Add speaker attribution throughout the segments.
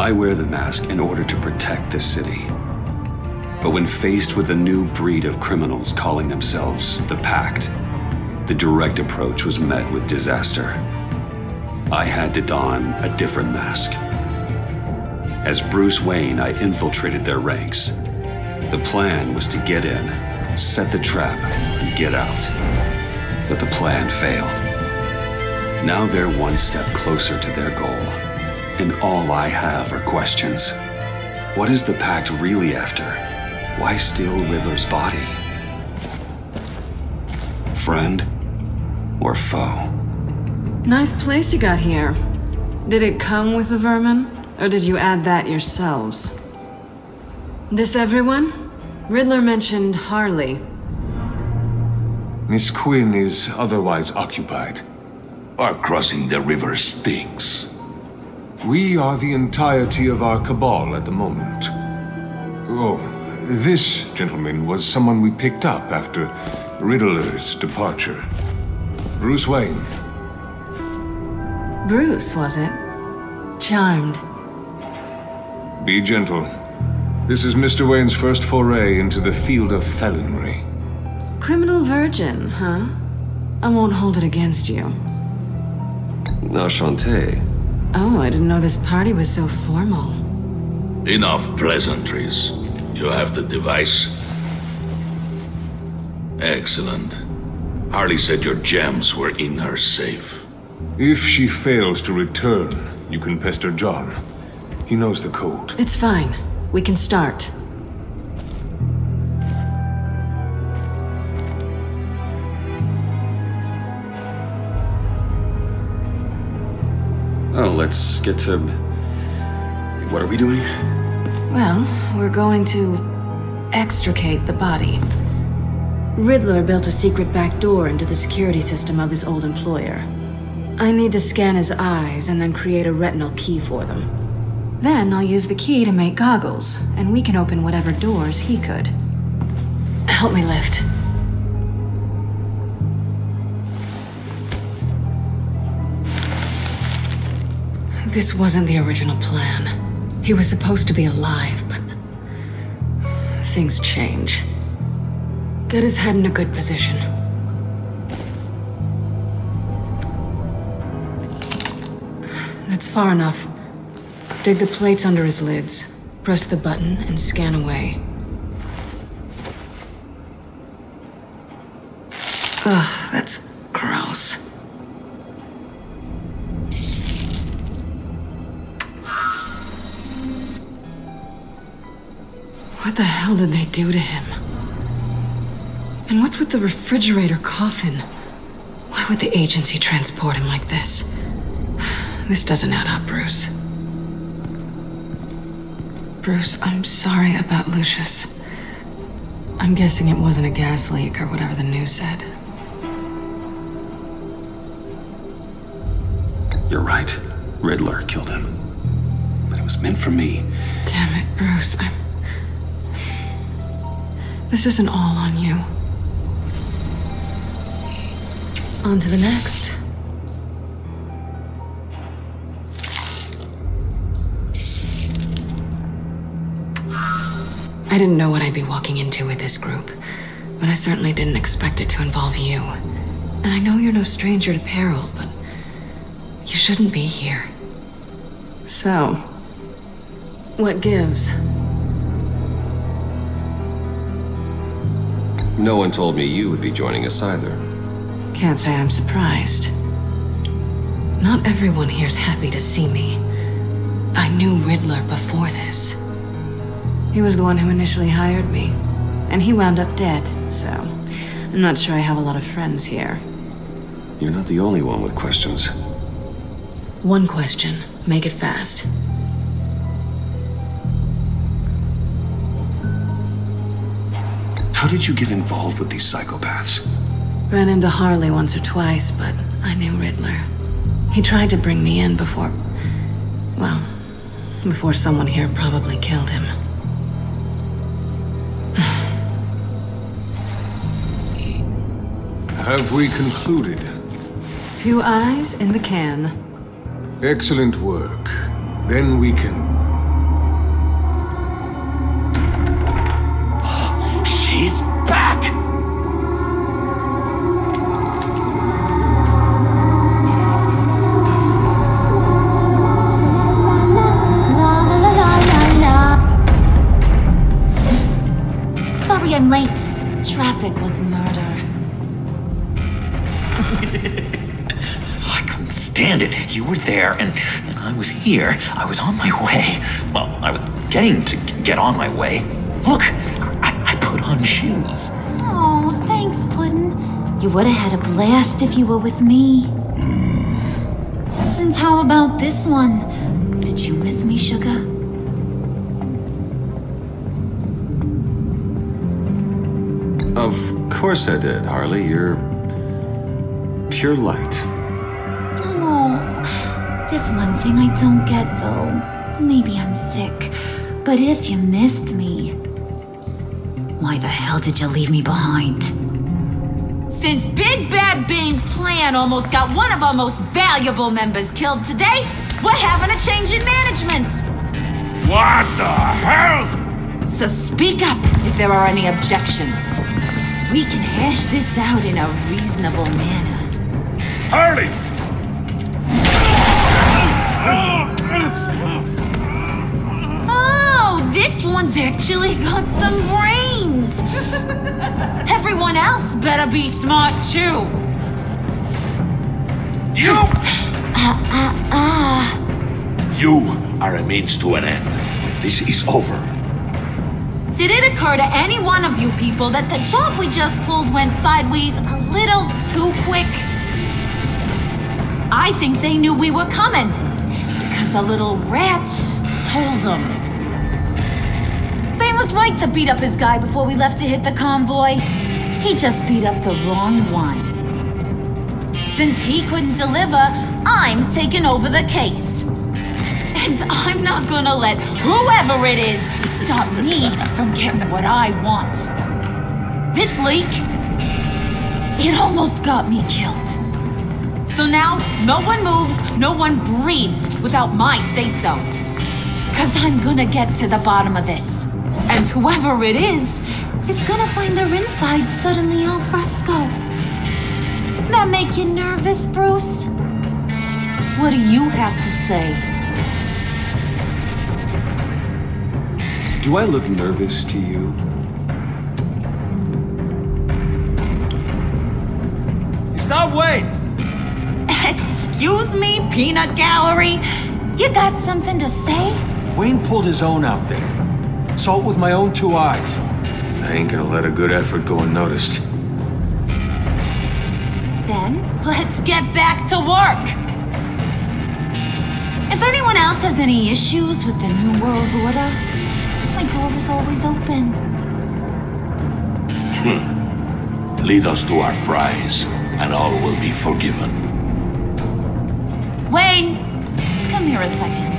Speaker 1: I wear the mask in order to protect this city. But when faced with a new breed of criminals calling themselves the Pact, the direct approach was met with disaster. I had to don a different mask. As Bruce Wayne, I infiltrated their ranks. The plan was to get in, set the trap, and get out. But the plan failed. Now they're one step closer to their goal, and all I have are questions. What is the Pact really after? Why steal Riddler's body? Friend or foe?
Speaker 2: Nice place you got here. Did it come with the vermin, or did you add that yourselves? This everyone? Riddler mentioned Harley.
Speaker 3: Miss Quinn is otherwise occupied.
Speaker 4: Our crossing the river Styx.
Speaker 3: We are the entirety of our cabal at the moment. Oh, this gentleman was someone we picked up after Riddler's departure. Bruce Wayne.
Speaker 2: Bruce, was it? Charmed.
Speaker 3: Be gentle. This is Mr. Wayne's first foray into the field of felonry.
Speaker 2: Criminal virgin, huh? I won't hold it against you.
Speaker 5: Enchanté.
Speaker 2: Oh, I didn't know this party was so formal.
Speaker 4: Enough pleasantries. You have the device? Excellent. Harley said your gems were in her safe.
Speaker 3: If she fails to return, you can pester John. He knows the code.
Speaker 2: It's fine. We can start.
Speaker 1: Oh, let's get to... What are we doing?
Speaker 2: Well, we're going to extricate the body. Riddler built a secret back door into the security system of his old employer. I need to scan his eyes and then create a retinal key for them. Then I'll use the key to make goggles, and we can open whatever doors he could. Help me lift. This wasn't the original plan. He was supposed to be alive, but things change. Get his head in a good position. That's far enough. Dig the plates under his lids. Press the button and scan away. Ugh, that's gross. What the hell did they do to him? And what's with the refrigerator coffin? Why would the agency transport him like this? This doesn't add up, Bruce. Bruce, I'm sorry about Lucius. I'm guessing it wasn't a gas leak or whatever the news said.
Speaker 1: You're right. Riddler killed him. But it was meant for me.
Speaker 2: Damn it, Bruce. This isn't all on you. On to the next. I didn't know what I'd be walking into with this group, but I certainly didn't expect it to involve you. And I know you're no stranger to peril, but you shouldn't be here. So, what gives?
Speaker 5: No one told me you would be joining us either.
Speaker 2: Can't say I'm surprised. Not everyone here's happy to see me. I knew Riddler before this. He was the one who initially hired me, and he wound up dead, so I'm not sure I have a lot of friends here.
Speaker 1: You're not the only one with questions.
Speaker 2: One question. Make it fast.
Speaker 1: How did you get involved with these psychopaths?
Speaker 2: Ran into Harley once or twice, but I knew Riddler. He tried to bring me in before... well, before someone here probably killed him.
Speaker 3: Have we concluded?
Speaker 2: 2 eyes in the can.
Speaker 3: Excellent work. Then we can
Speaker 6: Traffic was murder.
Speaker 7: I couldn't stand it. You were there, and I was here. I was on my way. Well, I was getting to get on my way. Look, I put on shoes.
Speaker 6: Oh, thanks, Puddin'. You would have had a blast if you were with me. And how about this one? Did you miss me, sugar?
Speaker 1: Of course I did, Harley. You're pure light.
Speaker 6: Oh, there's one thing I don't get, though. Maybe I'm thick, but if you missed me, why the hell did you leave me behind? Since Big Bad Bane's plan almost got one of our most valuable members killed today, we're having a change in management.
Speaker 4: What the hell?
Speaker 6: So speak up if there are any objections. We can hash this out in a reasonable manner.
Speaker 4: Harley!
Speaker 6: Oh, this one's actually got some brains. Everyone else better be smart too.
Speaker 4: You! You are a means to an end. When this is over,
Speaker 6: Did it occur to any one of you people that the job we just pulled went sideways a little too quick? I think they knew we were coming because a little rat told them. Bane was right to beat up his guy before we left to hit the convoy. He just beat up the wrong one. Since he couldn't deliver, I'm taking over the case. And I'm not gonna let whoever it is stop me from getting what I want. This leak, it almost got me killed. So now, no one moves, no one breathes without my say-so. 'Cause I'm gonna get to the bottom of this. And whoever it is gonna find their inside suddenly al fresco. That make you nervous, Bruce? What do you have to say?
Speaker 1: Do I look nervous to you?
Speaker 3: Stop, Wayne!
Speaker 6: Excuse me, peanut gallery? You got something to say?
Speaker 3: Wayne pulled his own out there. Saw it with my own two eyes. I ain't gonna let a good effort go unnoticed.
Speaker 6: Then, let's get back to work. If anyone else has any issues with the New World Order, my door is always open.
Speaker 4: lead us to our prize, and all will be forgiven.
Speaker 6: Wayne, come here a second.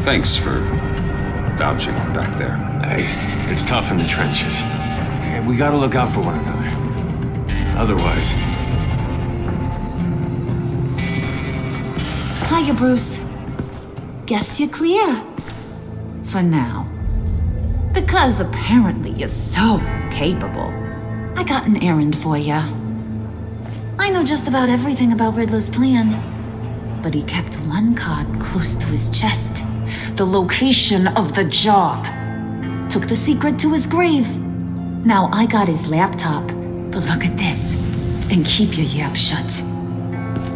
Speaker 1: Thanks for vouching back there.
Speaker 3: Hey, it's tough in the trenches. We gotta look out for one another. Otherwise...
Speaker 6: Hiya, Bruce. Guess you're clear. For now. Because apparently you're so capable. I got an errand for ya. I know just about everything about Riddler's plan. But he kept one card close to his chest. The location of the job. Took the secret to his grave. Now I got his laptop. But look at this. And keep your yap shut.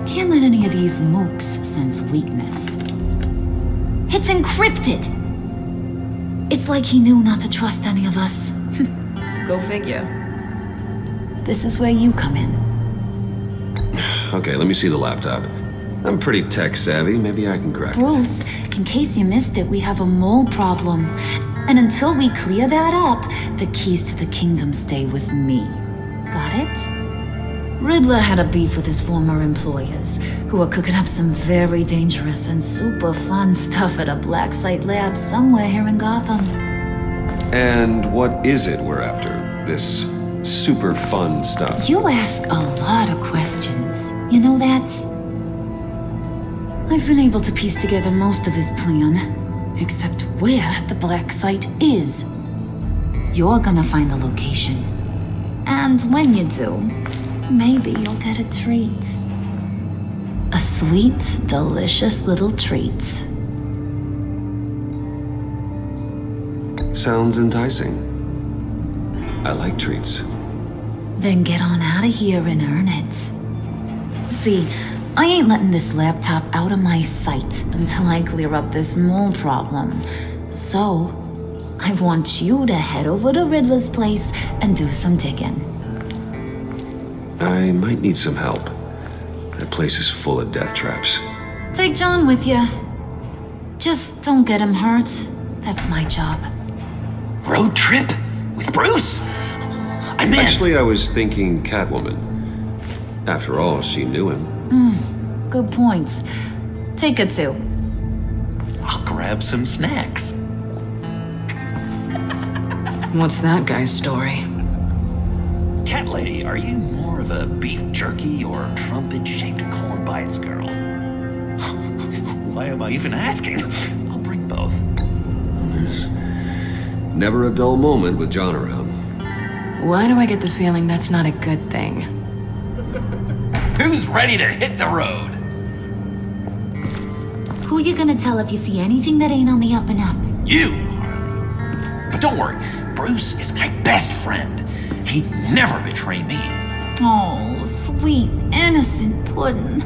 Speaker 6: Can't let any of these mooks sense weakness. It's encrypted. It's like he knew not to trust any of us. Go figure. This is where you come in.
Speaker 5: Okay, let me see the laptop. I'm pretty tech savvy. Maybe I can crack it.
Speaker 6: Bruce, in case you missed it, we have a mole problem. And until we clear that up, the keys to the kingdom stay with me. Got it? Riddler had a beef with his former employers, who were cooking up some very dangerous and super fun stuff at a black site lab somewhere here in Gotham.
Speaker 1: And what is it we're after? This super fun stuff?
Speaker 6: You ask a lot of questions. You know that? I've been able to piece together most of his plan, except where the black site is. You're gonna find the location. And when you do, maybe you'll get a treat. A sweet, delicious little treat.
Speaker 5: Sounds enticing. I like treats.
Speaker 6: Then get on out of here and earn it. See, I ain't letting this laptop out of my sight until I clear up this mole problem. So, I want you to head over to Riddler's place and do some digging.
Speaker 5: I might need some help. That place is full of death traps.
Speaker 6: Take John with you. Just don't get him hurt. That's my job.
Speaker 7: Road trip? With Bruce? I'm in.
Speaker 5: Actually, I was thinking Catwoman. After all, she knew him.
Speaker 6: Good points. Take it too.
Speaker 7: I'll grab some snacks.
Speaker 2: What's that guy's story?
Speaker 7: Cat lady, are you more of a beef jerky or trumpet-shaped corn bites girl? Why am I even asking? I'll bring both.
Speaker 5: There's never a dull moment with John around.
Speaker 2: Why do I get the feeling that's not a good thing?
Speaker 7: Who's ready to hit the road?
Speaker 6: Who you gonna tell if you see anything that ain't on the up and up?
Speaker 7: You! But don't worry, Bruce is my best friend. He'd never betray me.
Speaker 6: Oh, sweet, innocent puddin'.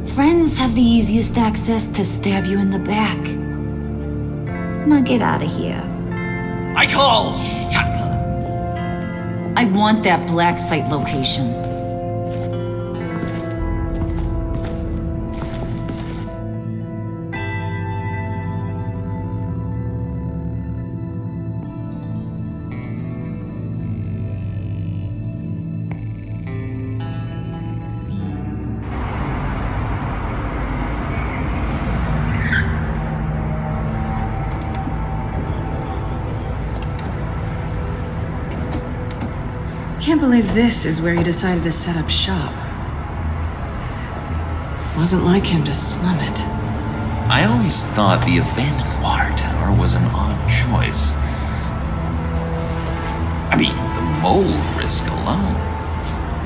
Speaker 6: Friends have the easiest access to stab you in the back. Now get out of here.
Speaker 7: I call shotgun.
Speaker 6: I want that black site location.
Speaker 2: Can't believe this is where he decided to set up shop. Wasn't like him to slum it.
Speaker 7: I always thought the abandoned water tower was an odd choice. I mean, the mold risk alone.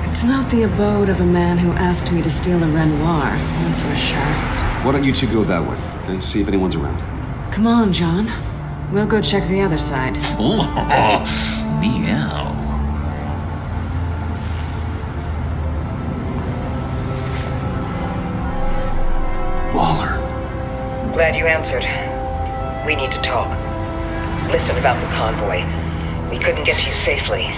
Speaker 2: It's not the abode of a man who asked me to steal a Renoir, that's for sure.
Speaker 5: Why don't you two go that way, okay? See if anyone's around.
Speaker 2: Come on, John. We'll go check the other side.
Speaker 7: Meow.
Speaker 5: Waller.
Speaker 8: Glad you answered. We need to talk. Listen about the convoy. We couldn't get to you safely.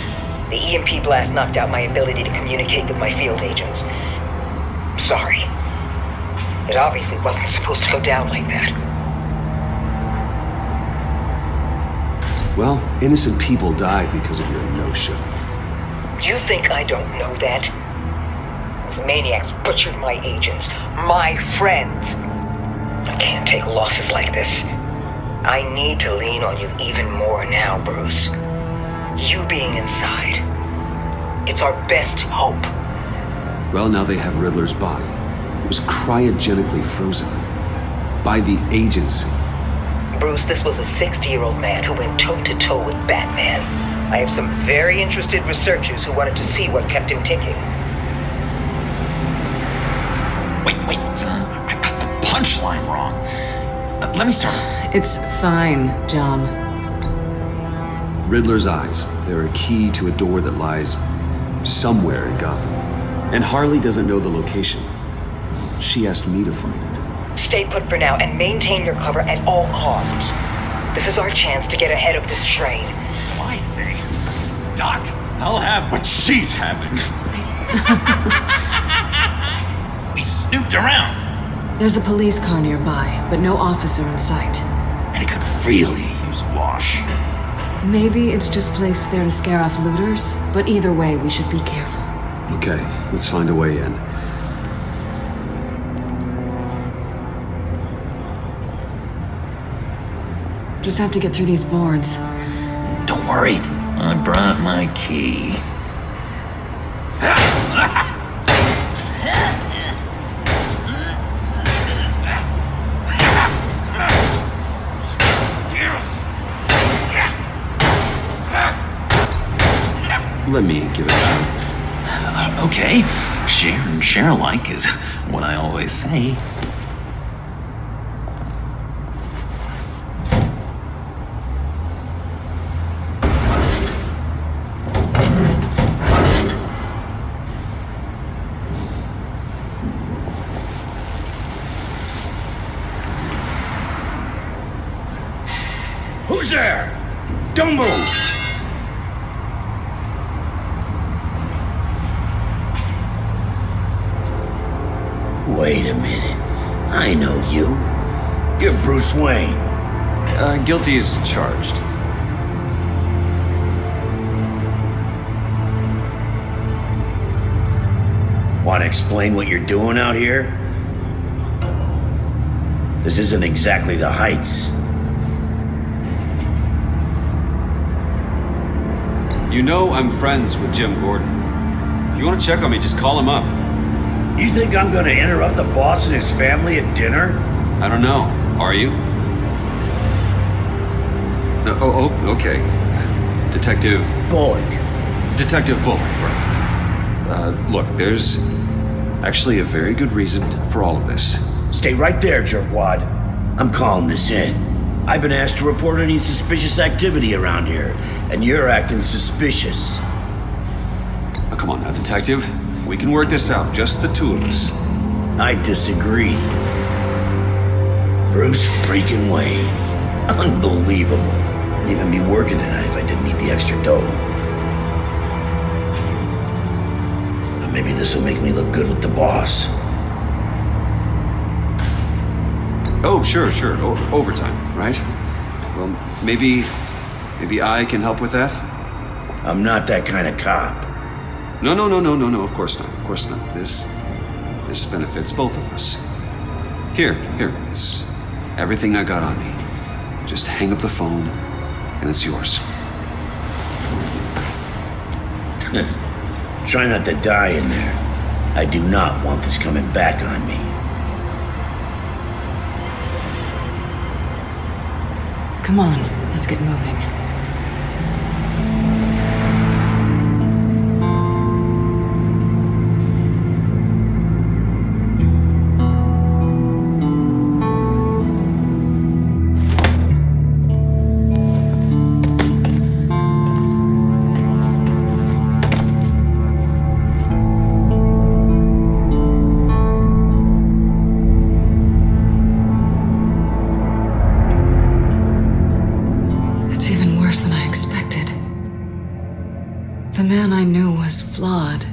Speaker 8: The EMP blast knocked out my ability to communicate with my field agents. Sorry. It obviously wasn't supposed to go down like that.
Speaker 1: Well, innocent people died because of your no-show.
Speaker 8: You think I don't know that? Those maniacs butchered my agents, my friends. I can't take losses like this. I need to lean on you even more now, Bruce. You being inside, it's our best hope.
Speaker 1: Well, now they have Riddler's body. It was cryogenically frozen. By the agency.
Speaker 8: Bruce, this was a 60-year-old man who went toe-to-toe with Batman. I have some very interested researchers who wanted to see what kept him ticking.
Speaker 7: Wait. I got the punchline wrong. Let me start.
Speaker 2: It's fine, John.
Speaker 1: Riddler's eyes. They're a key to a door that lies somewhere in Gotham. And Harley doesn't know the location. She asked me to find it.
Speaker 8: Stay put for now and maintain your cover at all costs. This is our chance to get ahead of this train.
Speaker 7: So I say, Doc, I'll have what she's having. We snooped around,
Speaker 2: There's a police car nearby, but no officer in sight.
Speaker 7: and it could really use a wash.
Speaker 2: Maybe it's just placed there to scare off looters, but either way, we should be careful.
Speaker 1: Okay, let's find a way in.
Speaker 2: Just have to get through these boards.
Speaker 7: Don't worry, I brought my key.
Speaker 1: Let me give it a shot.
Speaker 7: Okay, Share and share alike is what I always say.
Speaker 9: Who's there? Don't move! Wait a minute. I know you. You're Bruce Wayne.
Speaker 1: Guilty as charged.
Speaker 9: Want to explain what you're doing out here? This isn't exactly the Heights.
Speaker 1: You know I'm friends with Jim Gordon. If you want to check on me, just call him up.
Speaker 9: You think I'm gonna interrupt the boss and his family at dinner?
Speaker 1: I don't know. Are you? Okay. Detective
Speaker 9: Bullock.
Speaker 1: Detective Bullock, right. Look, there's actually a very good reason for all of this.
Speaker 9: Stay right there, jerkwad. I'm calling this in. I've been asked to report any suspicious activity around here, and you're acting suspicious.
Speaker 1: Oh, come on now, Detective. We can work this out, just the two of us.
Speaker 9: I disagree. Bruce freaking Wayne. Unbelievable. I'd even be working tonight if I didn't need the extra dough. But maybe this will make me look good with the boss.
Speaker 1: Oh, sure. Overtime, right? Well, maybe I can help with that?
Speaker 9: I'm not that kind of cop.
Speaker 1: No, of course not. This benefits both of us. Here, it's everything I got on me. Just hang up the phone, and it's yours.
Speaker 9: Try not to die in there. I do not want this coming back on me.
Speaker 2: Come on, let's get moving. It's even worse than I expected. The man I knew was flawed,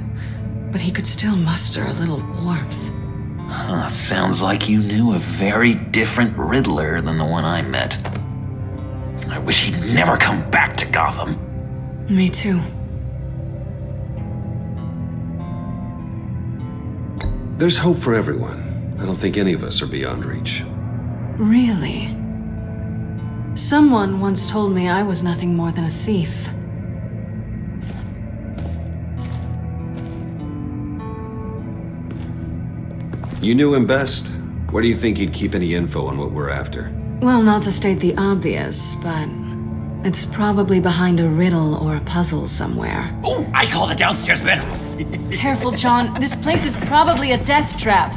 Speaker 2: but he could still muster a little warmth.
Speaker 7: Huh, sounds like you knew a very different Riddler than the one I met. I wish he'd never come back to Gotham.
Speaker 2: Me too.
Speaker 5: There's hope for everyone. I don't think any of us are beyond reach.
Speaker 2: Really? Someone once told me I was nothing more than a thief.
Speaker 5: You knew him best. Where do you think he'd keep any info on what we're after?
Speaker 2: Well, not to state the obvious, but it's probably behind a riddle or a puzzle somewhere.
Speaker 7: Oh, I call the downstairs bedroom.
Speaker 2: Careful, John. This place is probably a death trap.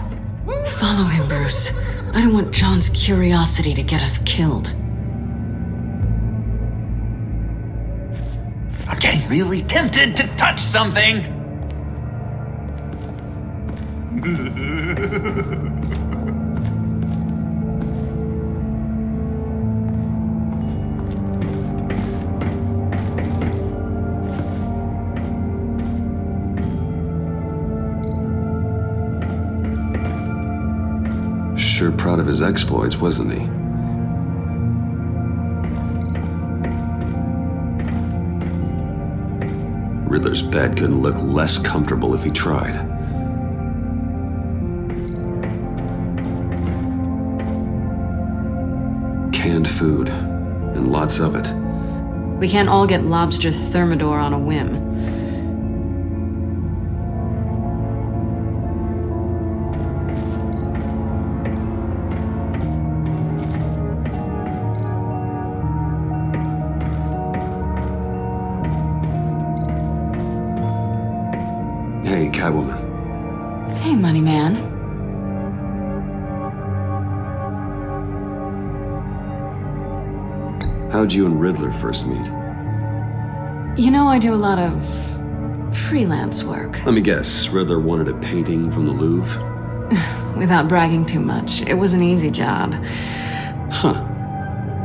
Speaker 2: Follow him, Bruce. I don't want John's curiosity to get us killed.
Speaker 7: I'm getting really tempted to touch something.
Speaker 5: Sure proud of his exploits, wasn't he? Riddler's bed couldn't look less comfortable if he tried. Canned food, and lots of it.
Speaker 2: We can't all get lobster thermidor on a whim.
Speaker 5: Hey, Catwoman.
Speaker 2: Hey, Money Man.
Speaker 5: How'd you and Riddler first meet?
Speaker 2: You know, I do a lot of freelance work.
Speaker 5: Let me guess, Riddler wanted a painting from the Louvre?
Speaker 2: Without bragging too much, it was an easy job.
Speaker 5: Huh.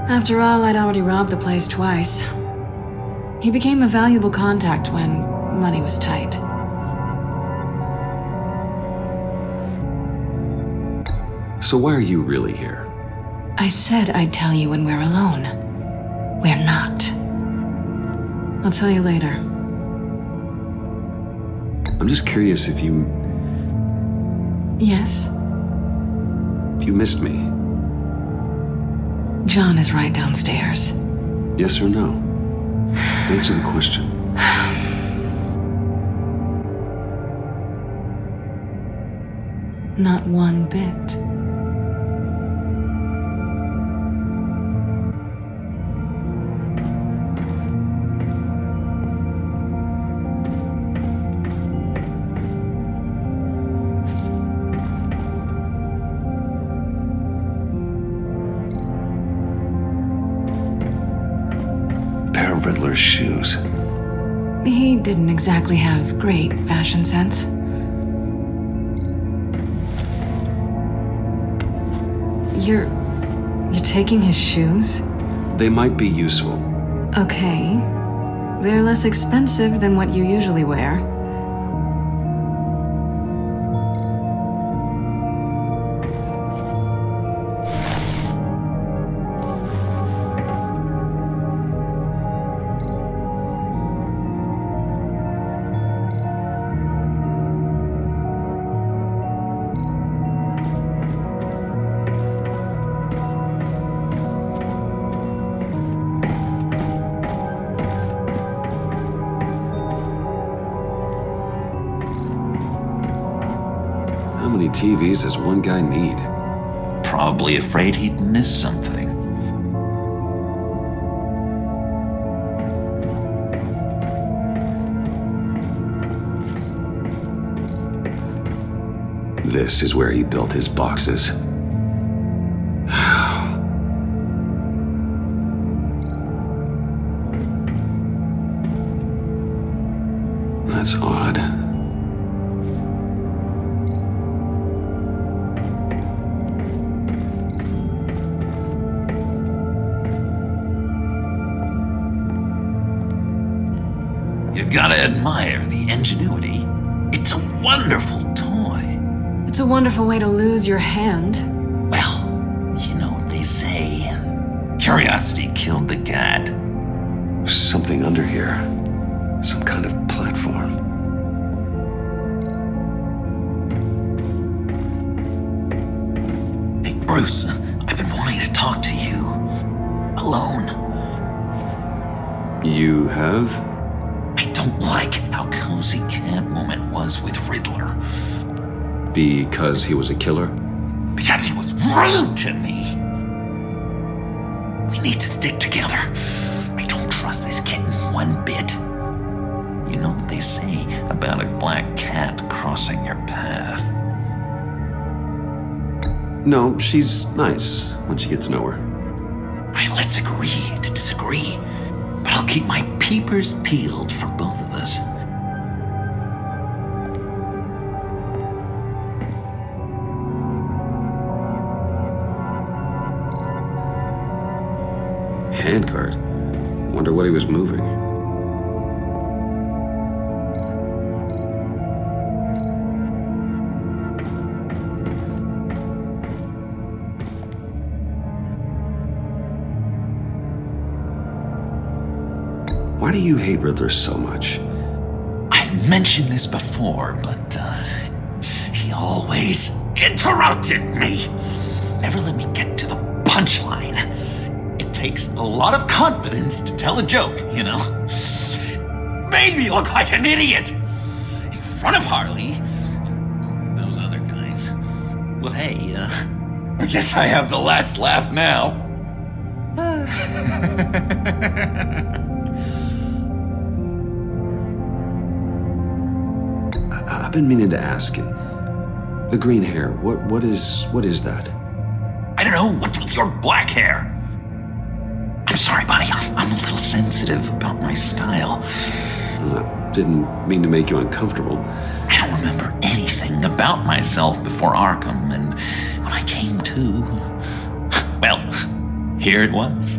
Speaker 2: After all, I'd already robbed the place twice. He became a valuable contact when money was tight.
Speaker 5: So why are you really here?
Speaker 2: I said I'd tell you when we're alone. We're not. I'll tell you later.
Speaker 5: I'm just curious if you
Speaker 2: Yes?
Speaker 5: missed me.
Speaker 2: John is right downstairs.
Speaker 5: Yes or no? Answer the question.
Speaker 2: Not one bit.
Speaker 1: Pair of Riddler's shoes.
Speaker 2: He didn't exactly have great fashion sense. You're taking his shoes?
Speaker 5: They might be useful.
Speaker 2: Okay. They're less expensive than what you usually wear.
Speaker 5: How many TVs does one guy need?
Speaker 7: Probably afraid he'd miss something.
Speaker 1: This is where he built his boxes. That's odd.
Speaker 7: You gotta admire the ingenuity. It's a wonderful toy.
Speaker 2: It's a wonderful way to lose your hand.
Speaker 7: Well, you know what they say. Curiosity killed the cat.
Speaker 1: There's something under here. Some kind of platform.
Speaker 7: Hey, Bruce, I've been wanting to talk to you. Alone.
Speaker 5: You have?
Speaker 7: I don't like how cozy Catwoman was with Riddler.
Speaker 5: Because he was a killer?
Speaker 7: Because he was rude to me. We need to stick together. I don't trust this kitten one bit. You know what they say about a black cat crossing your path?
Speaker 5: No, she's nice once you get to know her.
Speaker 7: Right, let's agree to disagree. But I'll keep my peepers peeled for both of us.
Speaker 5: Handcart. Wonder what he was moving.
Speaker 1: Why do you hate Riddler so much?
Speaker 7: I've mentioned this before, but he always interrupted me. Never let me get to the punchline. It takes a lot of confidence to tell a joke, you know. Made me look like an idiot in front of Harley and those other guys. But hey, I guess I have the last laugh now.
Speaker 5: I've been meaning to ask you. The green hair, what is that?
Speaker 7: I don't know, what's with your black hair? I'm sorry, buddy, I'm a little sensitive about my style.
Speaker 5: Didn't mean to make you uncomfortable.
Speaker 7: I don't remember anything about myself before Arkham, and when I came to, well, here it was.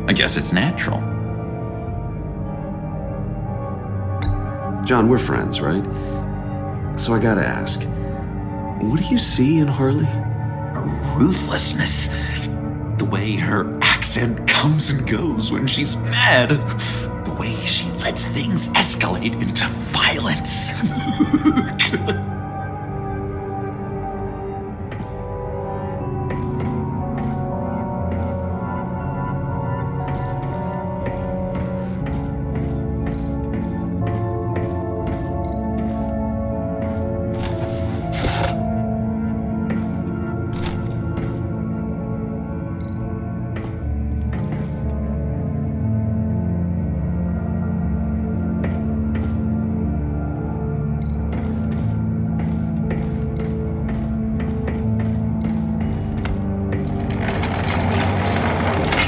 Speaker 7: I guess it's natural.
Speaker 5: John, we're friends, right? So I gotta ask, what do you see in Harley?
Speaker 7: Her ruthlessness. The way her accent comes and goes when she's mad. The way she lets things escalate into violence.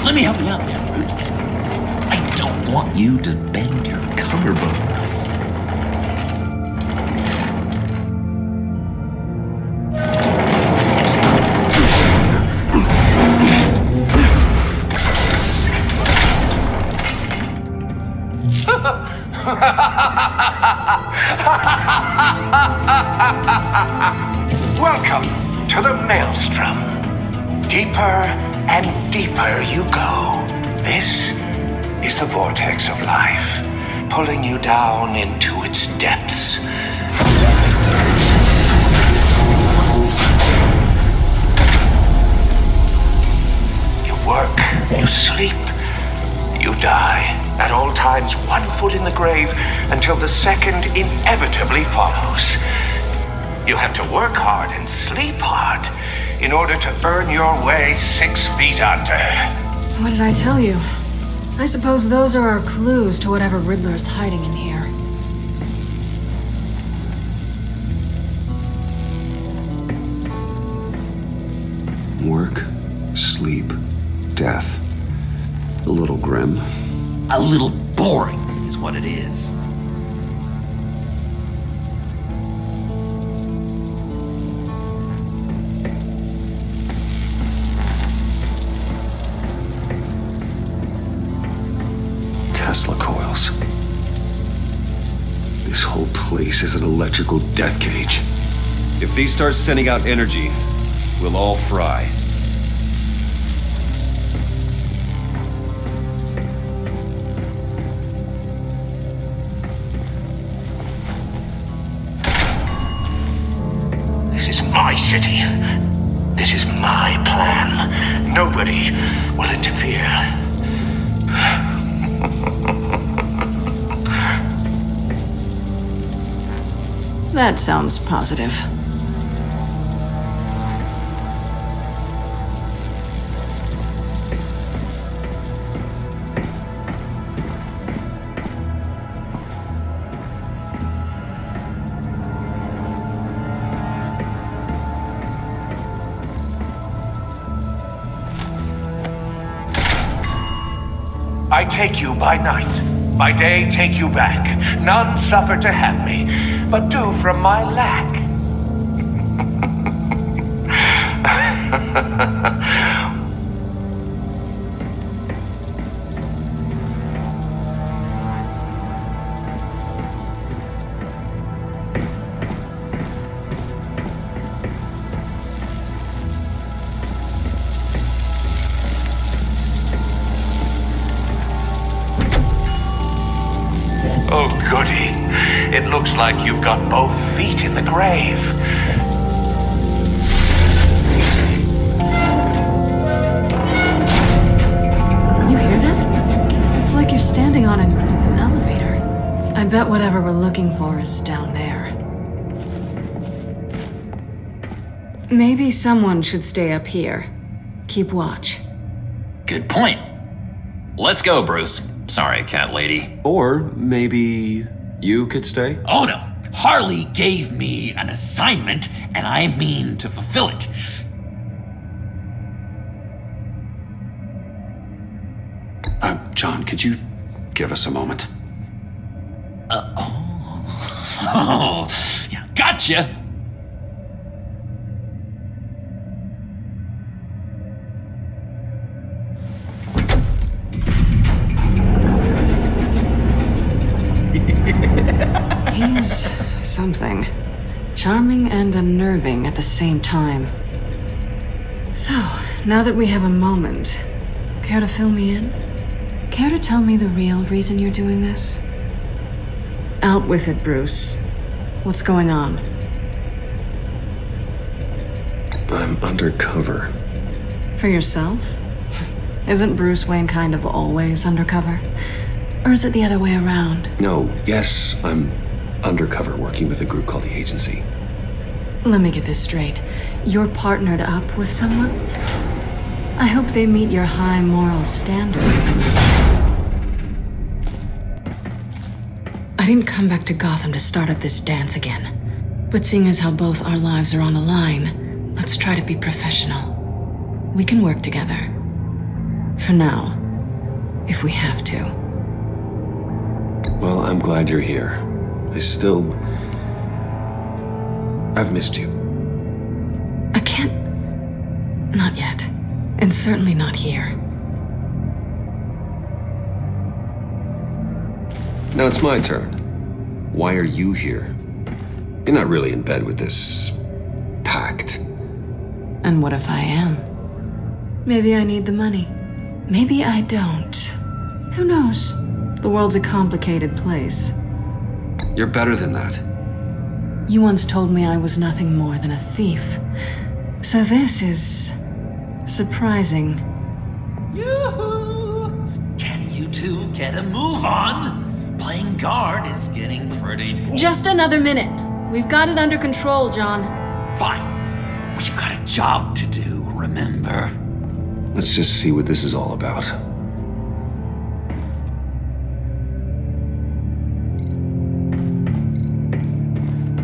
Speaker 7: Let me help you out there, Bruce. I don't want you to bend your collarbone.
Speaker 10: Welcome to the Maelstrom. Deeper and deeper you go. This is the vortex of life, pulling you down into its depths. You work, you sleep, you die. At all times, 1 foot in the grave until the second inevitably follows. You have to work hard and sleep hard in order to earn your way 6 feet under.
Speaker 2: What did I tell you? I suppose those are our clues to whatever Riddler's hiding in here.
Speaker 1: Work, sleep, death. A little grim.
Speaker 7: A little boring is what it is.
Speaker 1: Tesla coils. This whole place is an electrical death cage.
Speaker 5: If these start sending out energy, we'll all fry.
Speaker 10: This is my city. This is my plan. Nobody will interfere.
Speaker 2: That sounds positive.
Speaker 10: I take you by night. By day, take you back. None suffer to have me, but do from my lack. Oh, goody. It looks like you've got both feet in the grave.
Speaker 2: You hear that? It's like you're standing on an elevator. I bet whatever we're looking for is down there. Maybe someone should stay up here. Keep watch.
Speaker 7: Good point. Let's go, Bruce. Sorry, cat lady.
Speaker 5: Or maybe you could stay?
Speaker 7: Oh no! Harley gave me an assignment, and I mean to fulfill it.
Speaker 1: John, could you give us a moment?
Speaker 7: Oh, yeah, gotcha.
Speaker 2: He's something. Charming and unnerving at the same time. So, now that we have a moment, care to fill me in? Care to tell me the real reason you're doing this? Out with it, Bruce. What's going on?
Speaker 5: I'm undercover.
Speaker 2: For yourself? Isn't Bruce Wayne kind of always undercover? Or is it the other way around?
Speaker 5: No, yes, I'm undercover working with a group called the Agency.
Speaker 2: Let me get this straight. You're partnered up with someone? I hope they meet your high moral standard. I didn't come back to Gotham to start up this dance again. But seeing as how both our lives are on the line, let's try to be professional. We can work together. For now, if we have to.
Speaker 5: Well, I'm glad you're here. I've missed you.
Speaker 2: I can't... Not yet. And certainly not here.
Speaker 5: Now it's my turn. Why are you here? You're not really in bed with this pact.
Speaker 2: And what if I am? Maybe I need the money. Maybe I don't. Who knows? The world's a complicated place.
Speaker 1: You're better than that.
Speaker 2: You once told me I was nothing more than a thief. So this is... surprising.
Speaker 7: Yoo-hoo! Can you two get a move on? Playing guard is getting pretty boring.
Speaker 2: Just another minute. We've got it under control, John.
Speaker 7: Fine. We've got a job to do, remember?
Speaker 5: Let's just see what this is all about.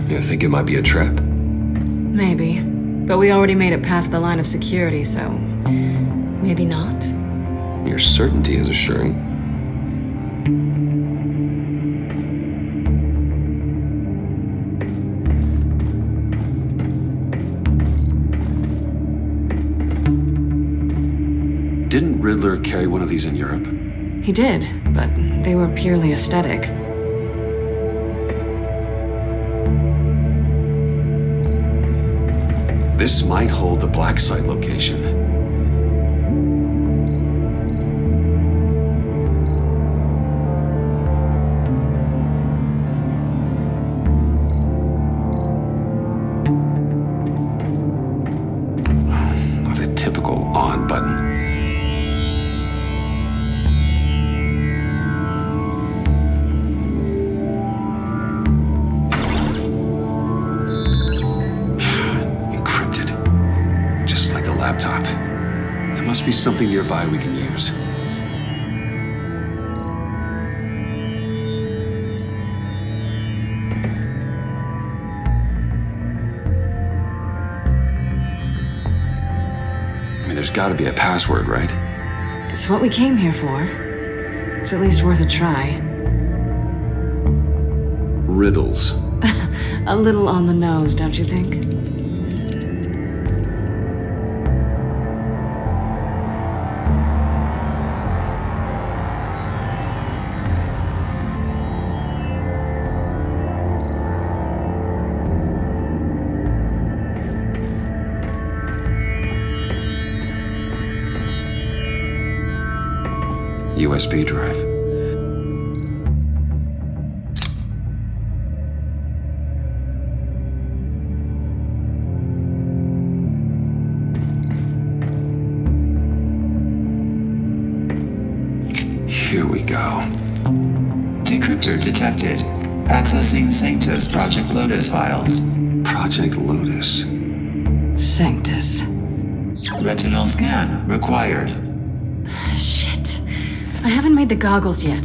Speaker 5: You think it might be a trap?
Speaker 2: Maybe. But we already made it past the line of security, so... maybe not?
Speaker 5: Your certainty is assuring.
Speaker 1: Didn't Riddler carry one of these in Europe?
Speaker 2: He did, but they were purely aesthetic.
Speaker 1: This might hold the black site location. Not a typical on button. Laptop. There must be something nearby we can use. I mean, there's gotta be a password, right?
Speaker 2: It's what we came here for. It's at least worth a try.
Speaker 5: Riddles.
Speaker 2: A little on the nose, don't you think?
Speaker 1: USB drive. Here we go.
Speaker 11: Decryptor detected. Accessing Sanctus Project Lotus files.
Speaker 1: Project Lotus.
Speaker 2: Sanctus.
Speaker 11: Retinal scan required.
Speaker 2: Shit. I haven't made the goggles yet.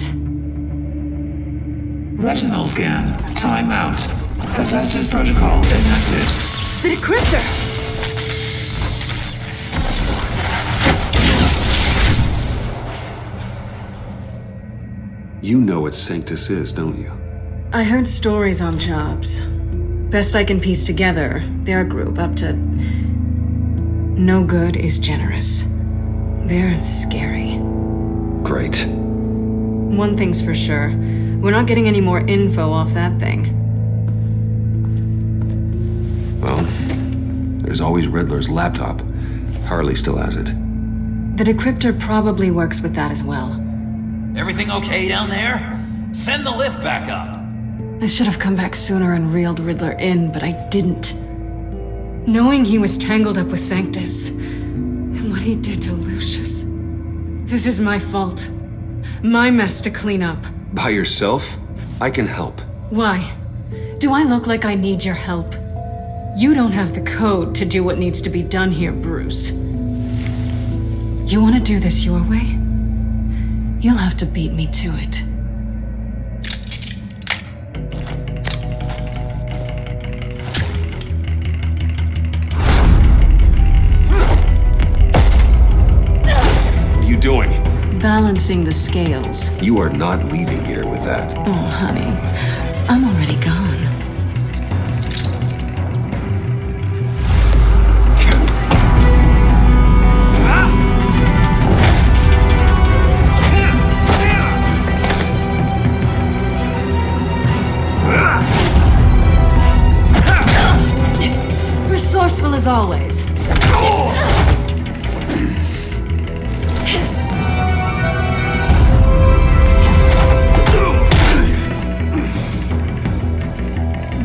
Speaker 11: Retinal scan. Timeout. Hephaestus protocol detected.
Speaker 2: The decryptor!
Speaker 1: You know what Sanctus is, don't you?
Speaker 2: I heard stories on jobs. Best I can piece together, their group up to... No good is generous. They're scary.
Speaker 1: Great.
Speaker 2: One thing's for sure. We're not getting any more info off that thing.
Speaker 1: Well, there's always Riddler's laptop. Harley still has it.
Speaker 2: The decryptor probably works with that as well.
Speaker 7: Everything okay down there? Send the lift back up.
Speaker 2: I should have come back sooner and reeled Riddler in, but I didn't. Knowing he was tangled up with Sanctus, and what he did to Lucius. This is my fault. My mess to clean up.
Speaker 1: By yourself? I can help.
Speaker 2: Why? Do I look like I need your help? You don't have the code to do what needs to be done here, Bruce. You want to do this your way? You'll have to beat me to it.
Speaker 1: What are you doing?
Speaker 2: Balancing the scales.
Speaker 1: You are not leaving here with that.
Speaker 2: Oh, honey. I'm already gone. Resourceful as always.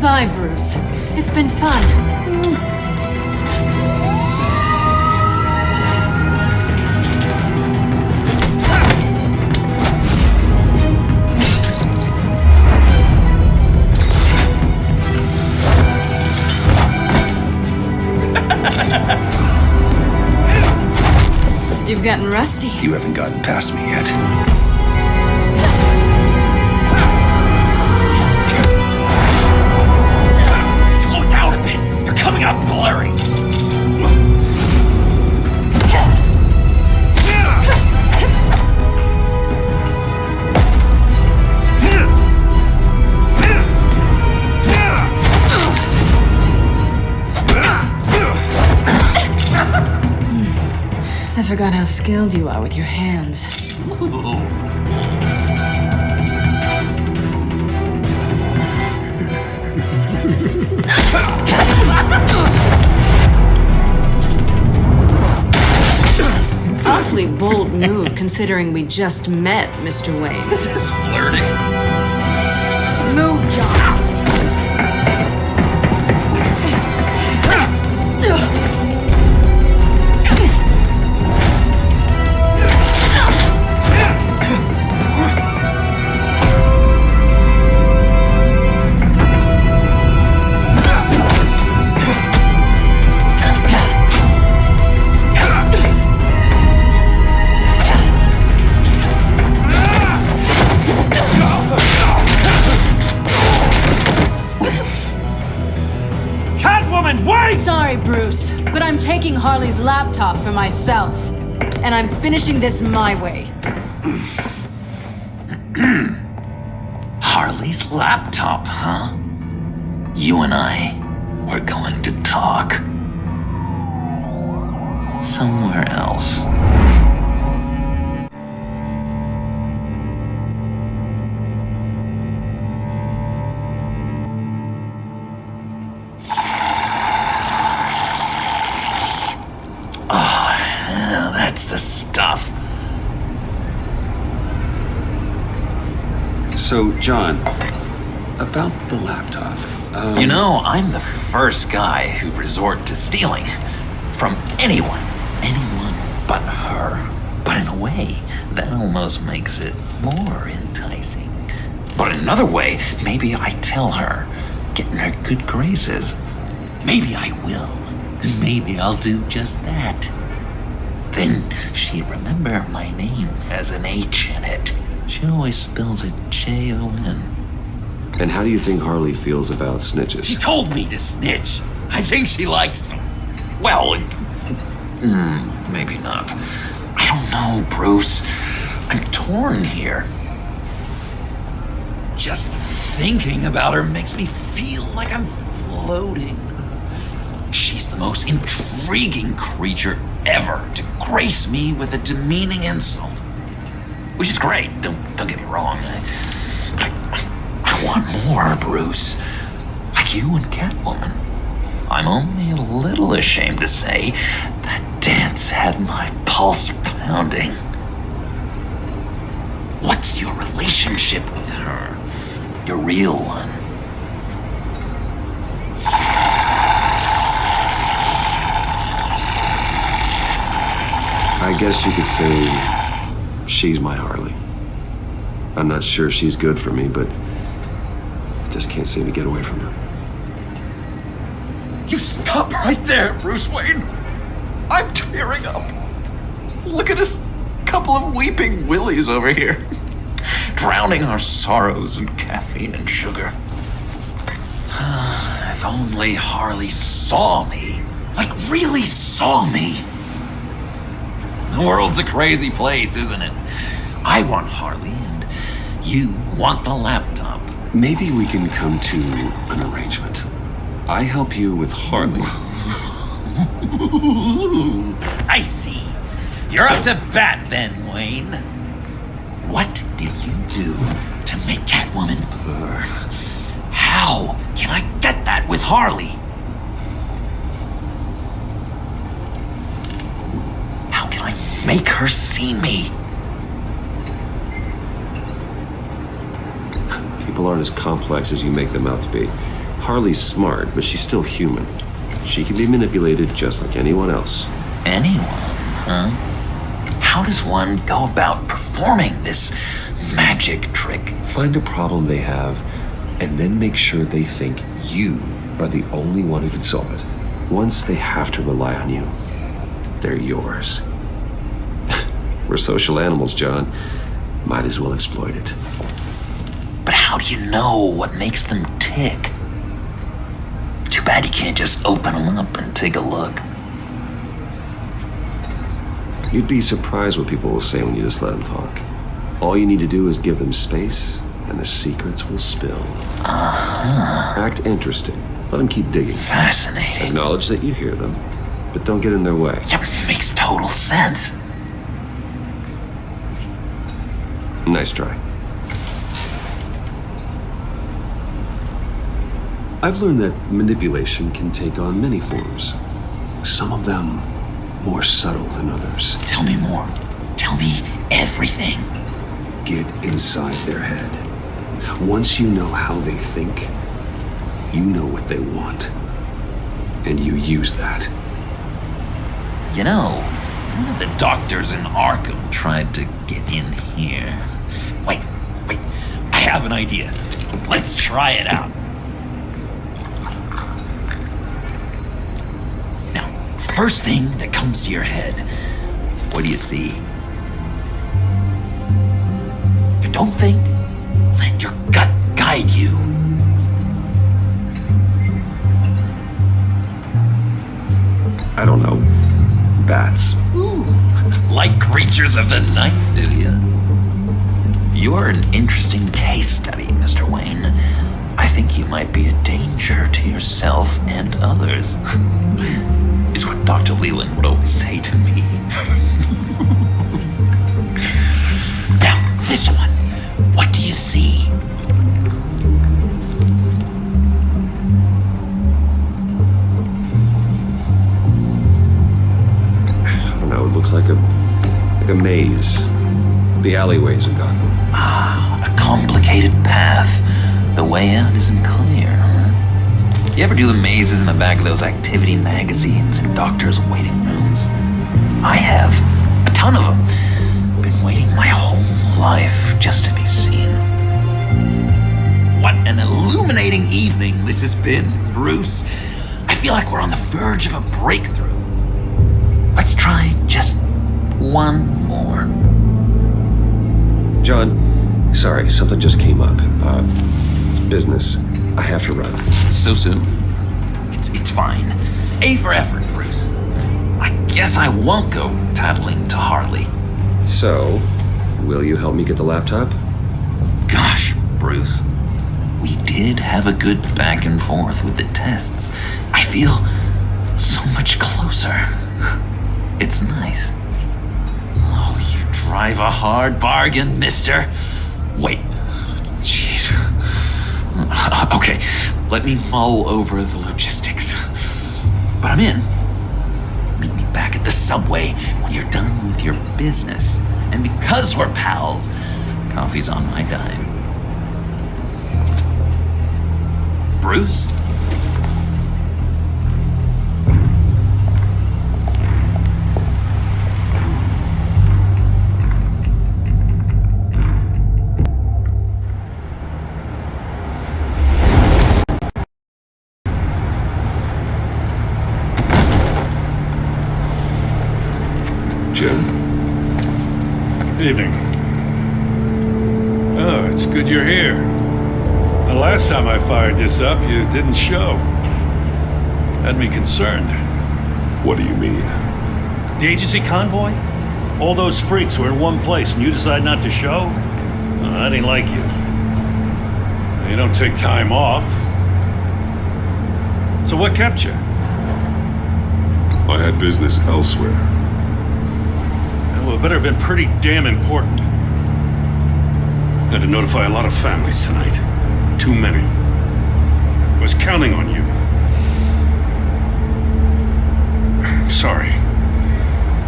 Speaker 2: Bye, Bruce. It's been fun. You've gotten rusty.
Speaker 1: You haven't gotten past me yet.
Speaker 7: Slow down a bit. You're coming out blurry.
Speaker 2: I forgot how skilled you are with your hands. Awfully bold move, considering we just met, Mr. Wayne.
Speaker 7: This is flirting.
Speaker 2: Move, John. Sorry, Bruce, but I'm taking Harley's laptop for myself. And I'm finishing this my way.
Speaker 7: Harley's laptop, huh? You and I, we're going to talk. Somewhere else. That's the stuff.
Speaker 1: So, John, about the laptop.
Speaker 7: You know, I'm the first guy who'd resort to stealing. From anyone but her. But in a way, that almost makes it more enticing. But in another way, maybe I tell her, get in her good graces. Maybe I will. Maybe I'll do just that. Then she'd remember my name has an H in it. She always spells it Jon.
Speaker 5: And how do you think Harley feels about snitches?
Speaker 12: She told me to snitch. I think she likes them.
Speaker 7: Well, maybe not. I don't know, Bruce. I'm torn here.
Speaker 12: Just thinking about her makes me feel like I'm floating. She's the most intriguing creature ever to grace me with a demeaning insult.
Speaker 7: Which is great, don't get me wrong. I want more, Bruce. Like you and Catwoman. I'm only a little ashamed to say that dance had my pulse pounding.
Speaker 12: What's your relationship with her?
Speaker 7: Your real one.
Speaker 5: I guess you could say she's my Harley. I'm not sure she's good for me, but I just can't seem to get away from her.
Speaker 12: You stop right there, Bruce Wayne. I'm tearing up. Look at us, couple of weeping willies over here. Drowning our sorrows in caffeine and sugar.
Speaker 7: If only Harley saw me.
Speaker 12: Like, really saw me. The world's a crazy place, isn't it? I want Harley, and you want the laptop.
Speaker 1: Maybe we can come to an arrangement. I help you with Harley.
Speaker 12: I see. You're up to bat then, Wayne. What did you do to make Catwoman purr? How can I get that with Harley? How can I make her see me?
Speaker 5: People aren't as complex as you make them out to be. Harley's smart, but she's still human. She can be manipulated just like anyone else.
Speaker 7: Anyone, huh? How does one go about performing this magic trick?
Speaker 5: Find a problem they have, and then make sure they think you are the only one who can solve it. Once they have to rely on you, they're yours. We're social animals, John. Might as well exploit it.
Speaker 7: But how do you know what makes them tick? Too bad you can't just open them up and take a look.
Speaker 5: You'd be surprised what people will say when you just let them talk. All you need to do is give them space, and the secrets will spill. Act interested. Let them keep digging.
Speaker 7: Fascinating.
Speaker 5: Acknowledge that you hear them, but don't get in their way.
Speaker 7: Yeah, makes total sense.
Speaker 5: Nice try. I've learned that manipulation can take on many forms. Some of them more subtle than others.
Speaker 7: Tell me more. Tell me everything.
Speaker 1: Get inside their head. Once you know how they think, you know what they want. And you use that.
Speaker 7: You know, one of the doctors in Arkham tried to get in here.
Speaker 12: Wait. I have an idea. Let's try it out. Now, first thing that comes to your head, what do you see? Don't think. Let your gut guide you.
Speaker 5: I don't know. Bats.
Speaker 12: Ooh, like creatures of the night, do you?
Speaker 7: You're an interesting case study, Mr. Wayne. I think you might be a danger to yourself and others. Is what Dr. Leland would always say to me.
Speaker 12: Now, this one. What do you see?
Speaker 5: I don't know, it looks like a maze. The alleyways of Gotham.
Speaker 7: A complicated path. The way out isn't clear, huh? You ever do the mazes in the back of those activity magazines in doctors' waiting rooms? I have. A ton of them. Been waiting my whole life just to be seen.
Speaker 12: What an illuminating evening this has been, Bruce. I feel like we're on the verge of a breakthrough.
Speaker 7: Let's try just one more.
Speaker 5: John, sorry, something just came up. It's business. I have to run.
Speaker 7: So soon? It's fine. A for effort, Bruce. I guess I won't go tattling to Harley.
Speaker 5: So, will you help me get the laptop?
Speaker 7: Gosh, Bruce. We did have a good back and forth with the tests. I feel so much closer. It's nice. Oh, you drive a hard bargain, mister. Wait. Jeez. Okay, let me mull over the logistics. But I'm in. Meet me back at the subway when you're done with your business. And because we're pals, coffee's on my dime. Bruce?
Speaker 3: Jim?
Speaker 13: Good evening. Oh, it's good you're here. The last time I fired this up, you didn't show. Had me concerned.
Speaker 3: What do you mean?
Speaker 13: The agency convoy? All those freaks were in one place and you decide not to show? That ain't like you. You don't take time off. So what kept you?
Speaker 3: I had business elsewhere.
Speaker 13: Well, it better have been pretty damn important. Had to notify a lot of families tonight. Too many. Was counting on you. Sorry.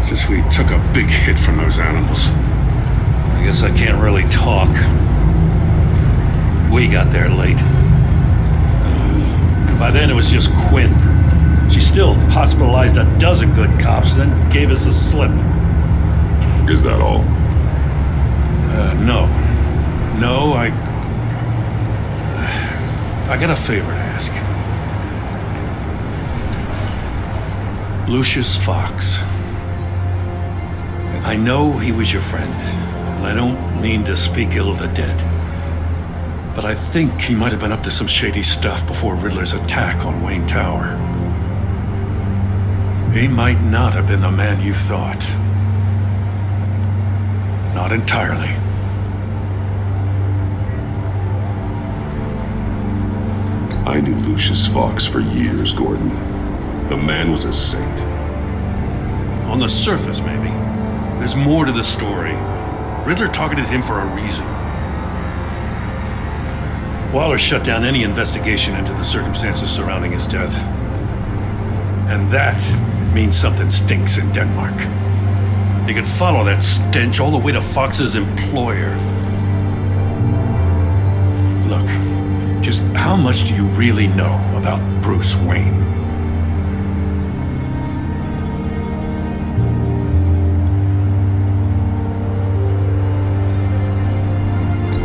Speaker 13: Since we took a big hit from those animals. I guess I can't really talk. We got there late. By then it was just Quinn. She still hospitalized a dozen good cops, then gave us the slip.
Speaker 3: Is that all?
Speaker 13: No. No, I got a favor to ask. Lucius Fox. I know he was your friend, and I don't mean to speak ill of the dead. But I think he might have been up to some shady stuff before Riddler's attack on Wayne Tower. He might not have been the man you thought. Not entirely.
Speaker 3: I knew Lucius Fox for years, Gordon. The man was a saint.
Speaker 13: On the surface, maybe. There's more to the story. Riddler targeted him for a reason. Waller shut down any investigation into the circumstances surrounding his death. And that means something stinks in Denmark. You could follow that stench all the way to Fox's employer. Look, just how much do you really know about Bruce Wayne?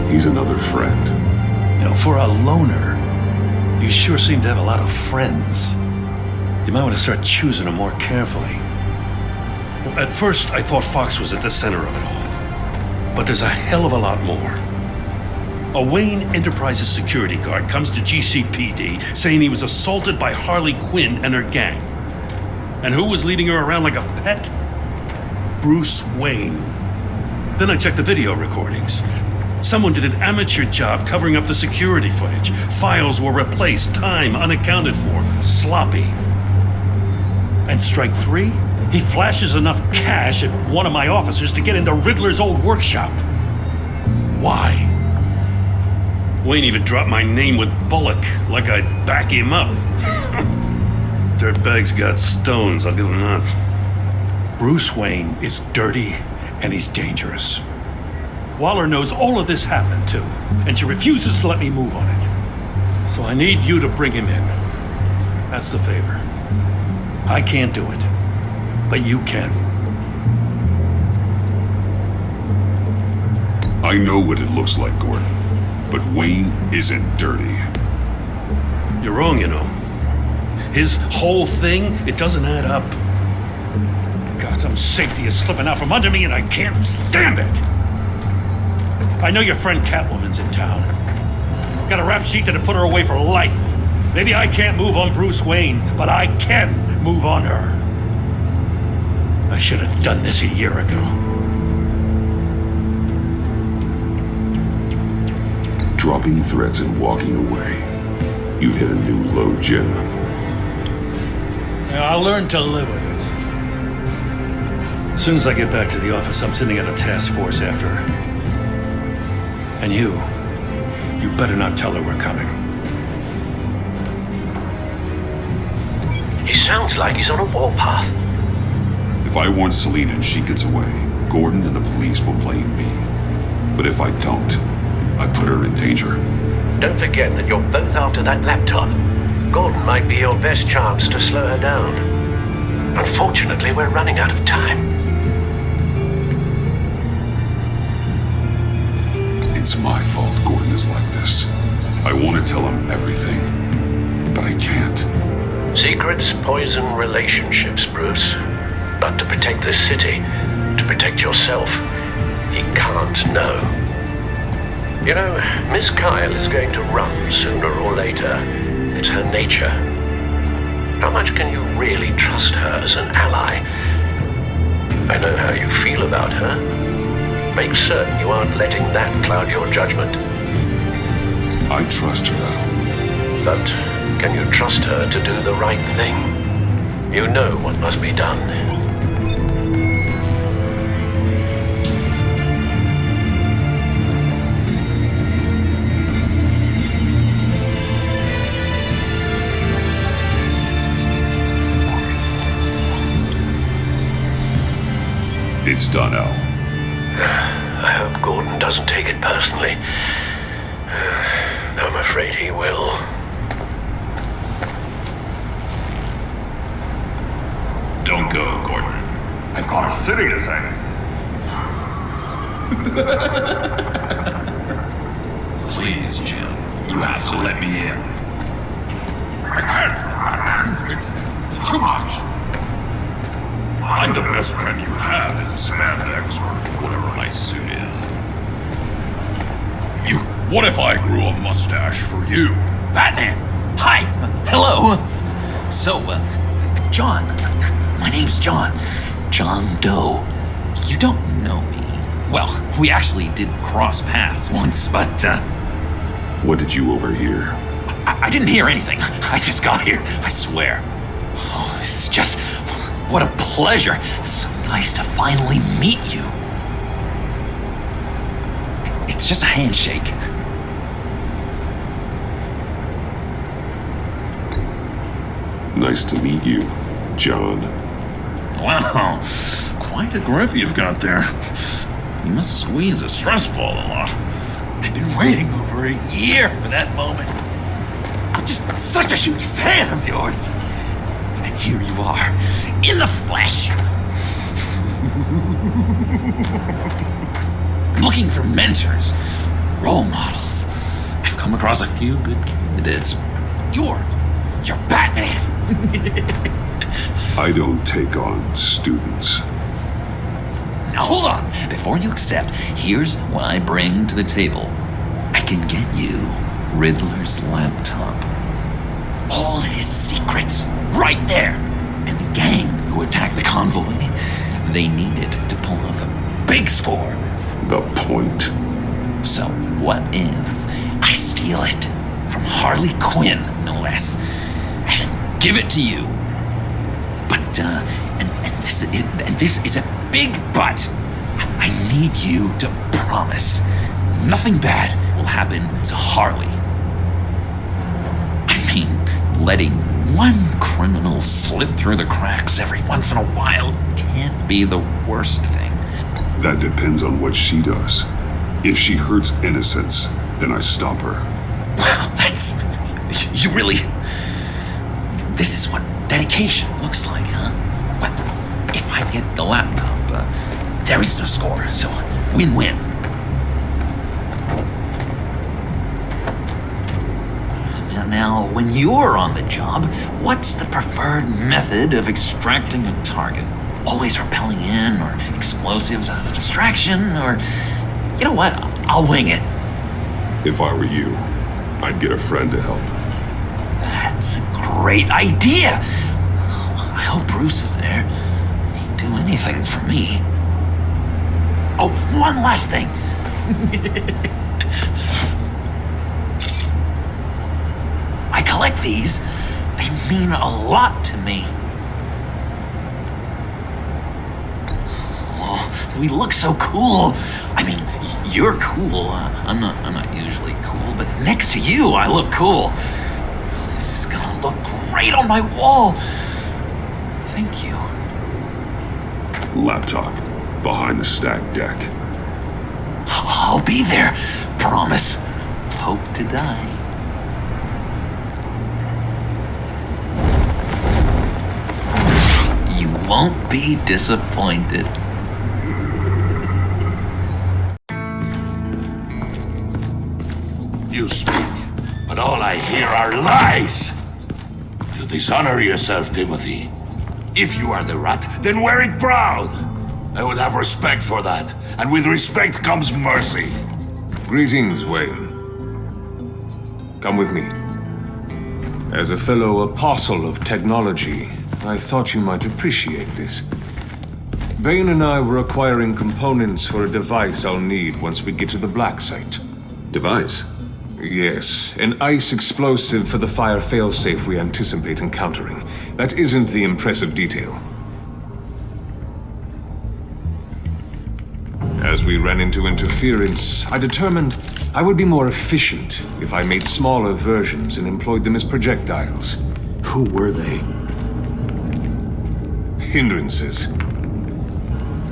Speaker 3: He's another friend.
Speaker 13: You know, for a loner, you sure seem to have a lot of friends. You might want to start choosing them more carefully. Well, at first, I thought Fox was at the center of it all. But there's a hell of a lot more. A Wayne Enterprises security guard comes to GCPD saying he was assaulted by Harley Quinn and her gang. And who was leading her around like a pet? Bruce Wayne. Then I checked the video recordings. Someone did an amateur job covering up the security footage. Files were replaced, time unaccounted for, sloppy. And strike three? He flashes enough cash at one of my officers to get into Riddler's old workshop. Why? Wayne even dropped my name with Bullock, like I'd back him up. Dirtbag's got stones, I'll give him that. Bruce Wayne is dirty and he's dangerous. Waller knows all of this happened too, and she refuses to let me move on it. So I need you to bring him in. That's the favor. I can't do it. But you can.
Speaker 3: I know what it looks like, Gordon. But Wayne isn't dirty.
Speaker 13: You're wrong, you know. His whole thing, it doesn't add up. Gotham's safety is slipping out from under me and I can't stand it. I know your friend Catwoman's in town. Got a rap sheet that'd put her away for life. Maybe I can't move on Bruce Wayne, but I can move on her. I should have done this a year ago.
Speaker 1: Dropping threats and walking away. You've hit a new low, Jim.
Speaker 13: Yeah, I'll learn to live with it. As soon as I get back to the office, I'm sending out a task force after her. And you better not tell her we're coming.
Speaker 10: He sounds like he's on a warpath.
Speaker 1: If I warn Selina and she gets away, Gordon and the police will blame me. But if I don't, I put her in danger.
Speaker 10: Don't forget that you're both after that laptop. Gordon might be your best chance to slow her down. Unfortunately, we're running out of time.
Speaker 1: It's my fault Gordon is like this. I want to tell him everything, but I can't.
Speaker 10: Secrets poison relationships, Bruce. But to protect this city, to protect yourself, he can't know. You know, Miss Kyle is going to run sooner or later. It's her nature. How much can you really trust her as an ally? I know how you feel about her. Make certain you aren't letting that cloud your judgment.
Speaker 1: I trust her, Al.
Speaker 10: But can you trust her to do the right thing? You know what must be done.
Speaker 1: It's done, Al.
Speaker 10: I hope Gordon doesn't take it personally. I'm afraid he will.
Speaker 11: Don't go, Gordon. I've got a city to save.
Speaker 12: Please, Jim. You have to let me in.
Speaker 11: I can't. It's too much. I'm the best friend you have in spandex or whatever my suit is. What if I grew a mustache for you?
Speaker 12: Batman! Hi! Hello! So, John. My name's John. John Doe. You don't know me. Well, we actually did cross paths once, but,
Speaker 1: What did you overhear?
Speaker 12: I didn't hear anything. I just got here, I swear. Oh, this is just... What a pleasure. It's so nice to finally meet you. It's just a handshake.
Speaker 1: Nice to meet you, John.
Speaker 11: Wow, quite a grip you've got there. You must squeeze a stress ball a lot.
Speaker 12: I've been waiting over a year for that moment. I'm just such a huge fan of yours. And here you are, in the flesh. I'm looking for mentors, role models. I've come across a few good candidates. You're Batman.
Speaker 1: I don't take on students.
Speaker 12: Now hold on. Before you accept, here's what I bring to the table. I can get you Riddler's laptop. All his secrets, right there. And the gang who attacked the convoy, they needed to pull off a big score.
Speaker 1: The point.
Speaker 12: So what if I steal it from Harley Quinn, no less, and give it to you? But and this is a big but. I need you to promise nothing bad will happen to Harley. I mean, letting one criminal slip through the cracks every once in a while can't be the worst thing.
Speaker 1: That depends on what she does. If she hurts innocents, then I stop her.
Speaker 12: Wow, that's... You really... This is what dedication looks like, huh? But if I get the laptop, there is no score, so win-win. Now, when you're on the job, what's the preferred method of extracting a target? Always rappelling in, or explosives as a distraction, or... You know what? I'll wing it.
Speaker 1: If I were you,
Speaker 3: I'd get a friend to help.
Speaker 7: That's a great idea. I hope Bruce is there. He'd do anything for me. Oh, one last thing. I collect these. They mean a lot to me. Oh, we look so cool. I mean, you're cool. I'm not usually cool, but next to you, I look cool. This is gonna look great on my wall. Thank you.
Speaker 3: Laptop. Behind the stacked deck.
Speaker 7: I'll be there. Promise. Hope to die. You won't be disappointed.
Speaker 4: You speak, but all I hear are lies. You dishonor yourself, Timothy. If you are the rat, then wear it proud. I would have respect for that, and with respect comes mercy.
Speaker 3: Greetings, Wayne. Come with me. As a fellow apostle of technology, I thought you might appreciate this. Bane and I were acquiring components for a device I'll need once we get to the Black Site.
Speaker 1: Device?
Speaker 3: Yes, an ice explosive for the fire failsafe we anticipate encountering. That isn't the impressive detail. As we ran into interference, I determined I would be more efficient if I made smaller versions and employed them as projectiles.
Speaker 1: Who were they?
Speaker 3: Hindrances.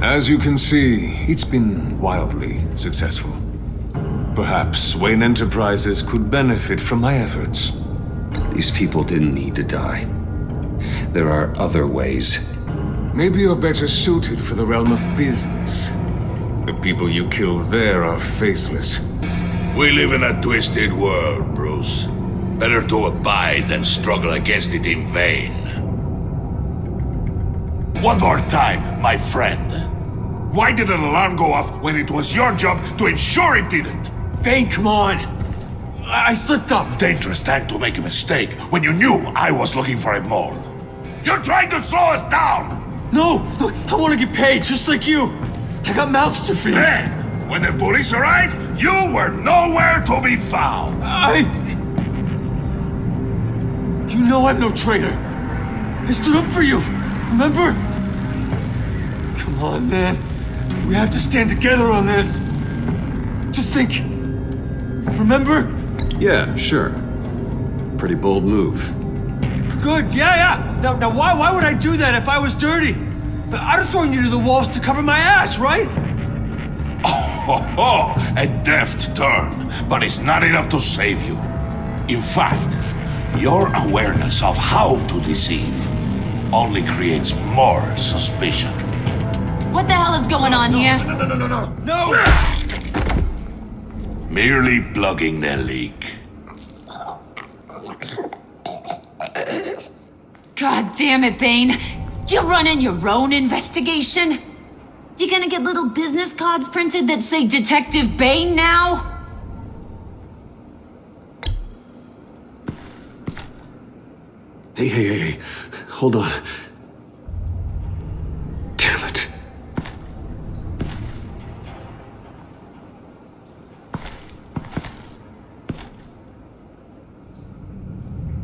Speaker 3: As you can see, it's been wildly successful. Perhaps Wayne Enterprises could benefit from my efforts.
Speaker 1: These people didn't need to die. There are other ways.
Speaker 3: Maybe you're better suited for the realm of business. The people you kill there are faceless.
Speaker 4: We live in a twisted world, Bruce. Better to abide than struggle against it in vain. One more time, my friend. Why did an alarm go off when it was your job to ensure it didn't?
Speaker 14: Bane, come on! I slipped up!
Speaker 4: Dangerous time to make a mistake when you knew I was looking for a mole. You're trying to slow us down!
Speaker 14: No! I want to get paid, just like you! I got mouths to feed!
Speaker 4: Then, when the police arrived, you were nowhere to be found!
Speaker 14: You know I'm no traitor! I stood up for you! Remember? Come on, man. We have to stand together on this! Just think... Remember?
Speaker 1: Yeah, sure. Pretty bold move.
Speaker 14: Good, yeah. Now why would I do that if I was dirty? I'd have thrown you to the wolves to cover my ass, right?
Speaker 4: Oh, a deft turn, but it's not enough to save you. In fact, your awareness of how to deceive only creates more suspicion.
Speaker 6: What the hell is going on here?
Speaker 14: No!
Speaker 4: Merely plugging the leak.
Speaker 6: God damn it, Bane. You're running your own investigation? You gonna get little business cards printed that say Detective Bane now?
Speaker 1: Hey. Hold on. Damn it.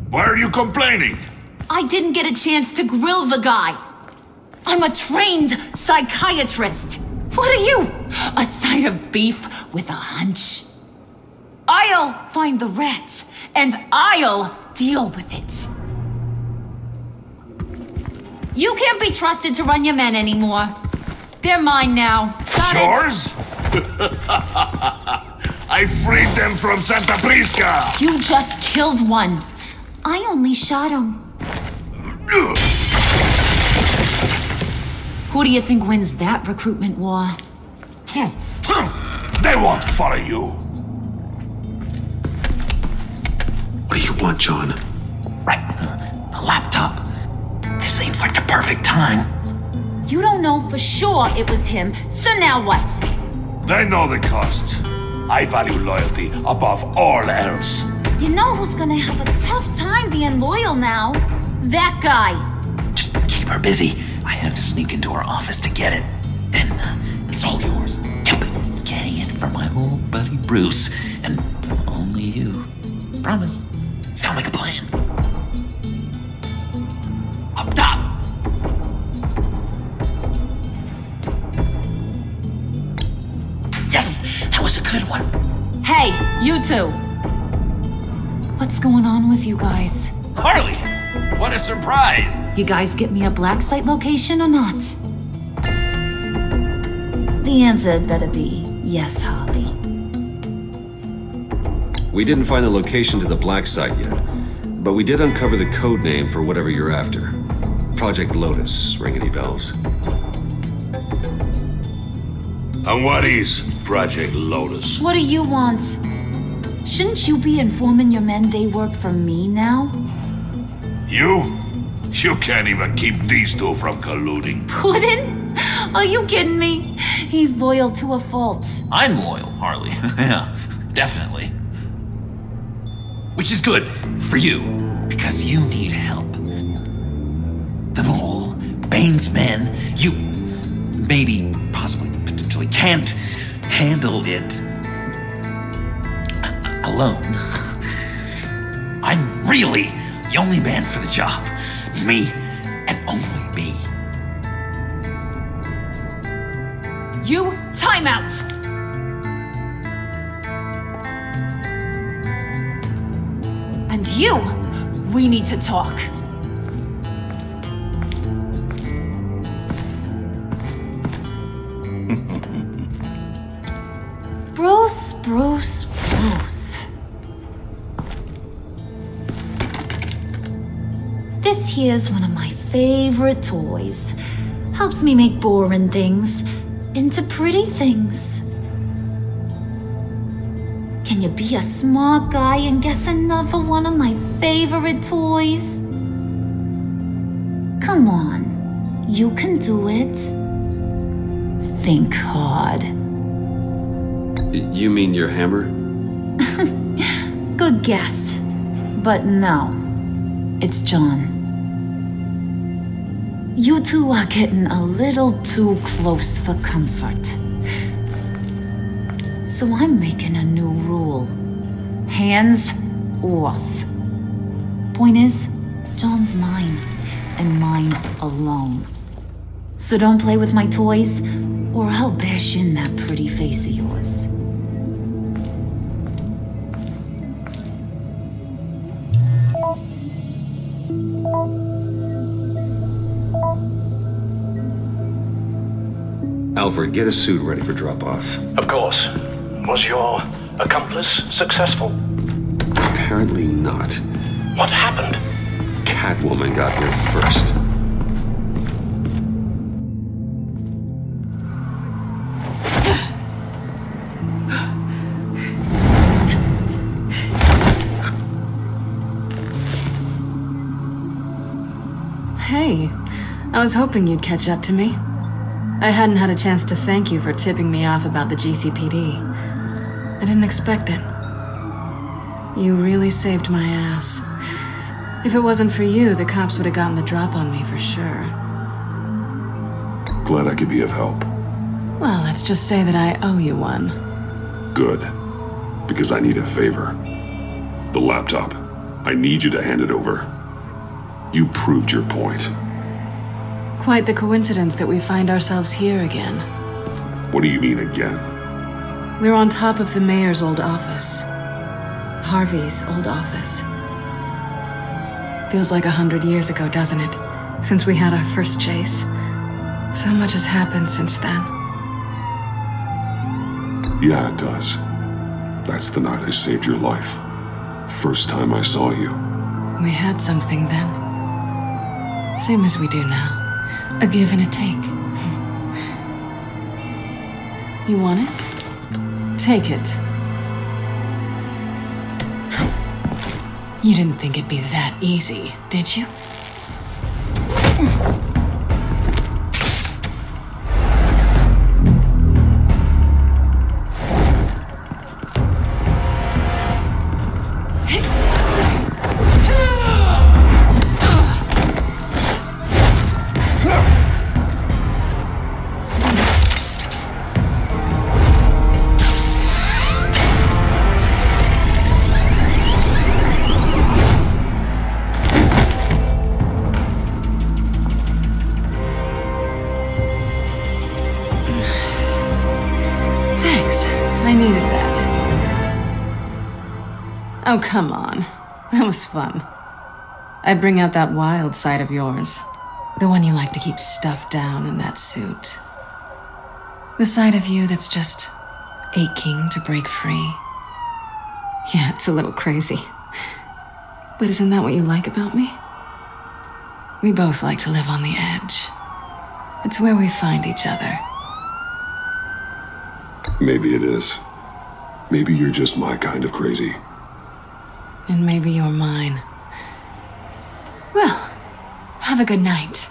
Speaker 4: Why are you complaining?
Speaker 6: I didn't get a chance to grill the guy. I'm a trained psychiatrist. What are you? A side of beef with a hunch? I'll find the rat, and I'll deal with it. You can't be trusted to run your men anymore. They're mine now. Got
Speaker 4: Yours? I freed them from Santa Prisca!
Speaker 6: You just killed one. I only shot him. Who do you think wins that recruitment war?
Speaker 4: They won't follow you.
Speaker 1: What do you want, John?
Speaker 7: Right. The laptop. This seems like the perfect time.
Speaker 6: You don't know for sure it was him, so now what?
Speaker 4: They know the cost. I value loyalty above all else.
Speaker 6: You know who's gonna have a tough time being loyal now? That guy.
Speaker 12: Just keep her busy. I have to sneak into her office to get it. Then it's all yours. Yep, getting it from my old buddy Bruce, and only you. Promise. Sound like a plan? Up top! Yes, that was a good one.
Speaker 6: Hey, you two. What's going on with you guys?
Speaker 12: Harley, what a surprise!
Speaker 6: You guys get me a black site location or not? The answer had better be yes, Harley.
Speaker 5: We didn't find the location to the black site yet, but we did uncover the code name for whatever you're after. Project Lotus, ring any bells?
Speaker 4: And what is Project Lotus?
Speaker 6: What do you want? Shouldn't you be informing your men they work for me now?
Speaker 4: You? You can't even keep these two from colluding.
Speaker 6: Puddin'? Are you kidding me? He's loyal to a fault.
Speaker 12: I'm loyal, Harley. Yeah, definitely. Which is good for you, because you need help. The Mole, Bane's men, you maybe, possibly, potentially can't handle it alone. I'm really the only man for the job. Me and only me.
Speaker 6: You, time out! And you, we need to talk. Bruce. This here's one of my favorite toys. Helps me make boring things into pretty things. Can you be a smart guy and guess another one of my favorite toys? Come on, you can do it. Think hard.
Speaker 5: You mean your hammer?
Speaker 6: Good guess. But no, it's John. You two are getting a little too close for comfort. So I'm making a new rule. Hands off. Point is, John's mine, and mine alone. So don't play with my toys, or I'll bash in that pretty face of yours.
Speaker 5: Alfred, get a suit ready for drop-off.
Speaker 10: Of course. Was your accomplice successful?
Speaker 5: Apparently not.
Speaker 10: What happened?
Speaker 5: Catwoman got here first.
Speaker 2: Hey, I was hoping you'd catch up to me. I hadn't had a chance to thank you for tipping me off about the GCPD. I didn't expect it. You really saved my ass. If it wasn't for you, the cops would have gotten the drop on me for sure.
Speaker 11: Glad I could be of help.
Speaker 2: Well, let's just say that I owe you one.
Speaker 11: Good. Because I need a favor. The laptop. I need you to hand it over. You proved your point.
Speaker 2: Quite the coincidence that we find ourselves here again.
Speaker 11: What do you mean again?
Speaker 2: We're on top of the mayor's old office. Harvey's old office. Feels like 100 years ago, doesn't it? Since we had our first chase. So much has happened since then.
Speaker 11: Yeah, it does. That's the night I saved your life. First time I saw you.
Speaker 2: We had something then. Same as we do now. A give and a take. You want it? Take it. You didn't think it'd be that easy, did you? Oh, come on. That was fun. I bring out that wild side of yours. The one you like to keep stuffed down in that suit. The side of you that's just aching to break free. Yeah, it's a little crazy. But isn't that what you like about me? We both like to live on the edge. It's where we find each other.
Speaker 3: Maybe it is. Maybe you're just my kind of crazy.
Speaker 2: And maybe you're mine. Well, have a good night.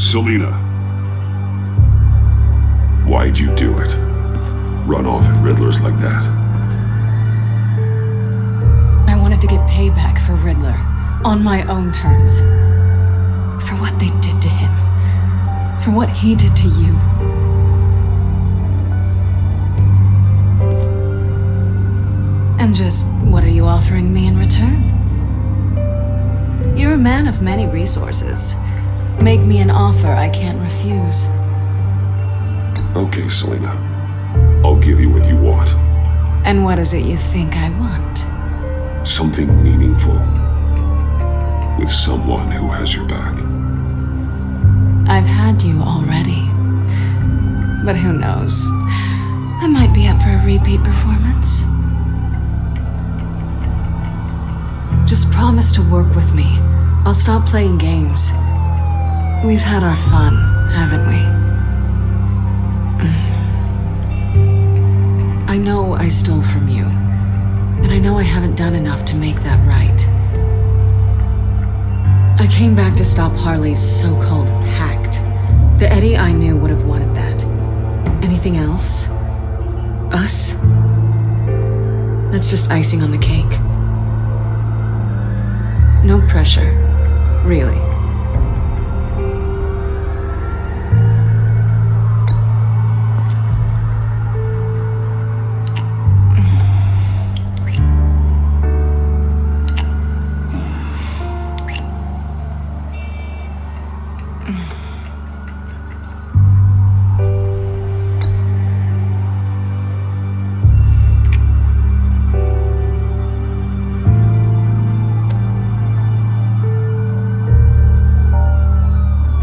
Speaker 3: Selina. Why'd you do it? Run off at Riddler's like that?
Speaker 2: I wanted to get payback for Riddler, on my own terms. For what they did to him. For what he did to you. And just, what are you offering me in return? You're a man of many resources. Make me an offer I can't refuse.
Speaker 3: Okay, Selina. I'll give you what you want.
Speaker 2: And what is it you think I want?
Speaker 3: Something meaningful. With someone who has your back.
Speaker 2: I've had you already. But who knows? I might be up for a repeat performance. Just promise to work with me. I'll stop playing games. We've had our fun, haven't we? I know I stole from you, and I know I haven't done enough to make that right. I came back to stop Harley's so-called pact. The Eddie I knew would have wanted that. Anything else? Us? That's just icing on the cake. No pressure, really.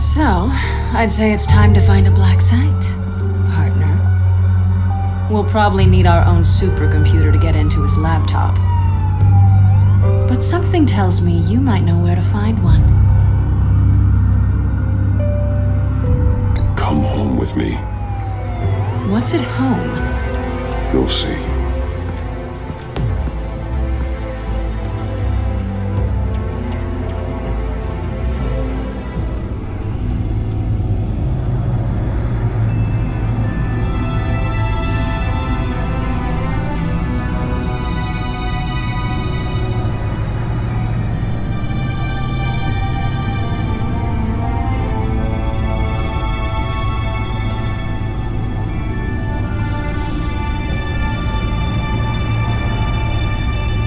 Speaker 2: So, I'd say it's time to find a black site, partner. We'll probably need our own supercomputer to get into his laptop. But something tells me you might know where to find one.
Speaker 3: Come home with me.
Speaker 2: What's at home?
Speaker 3: You'll see.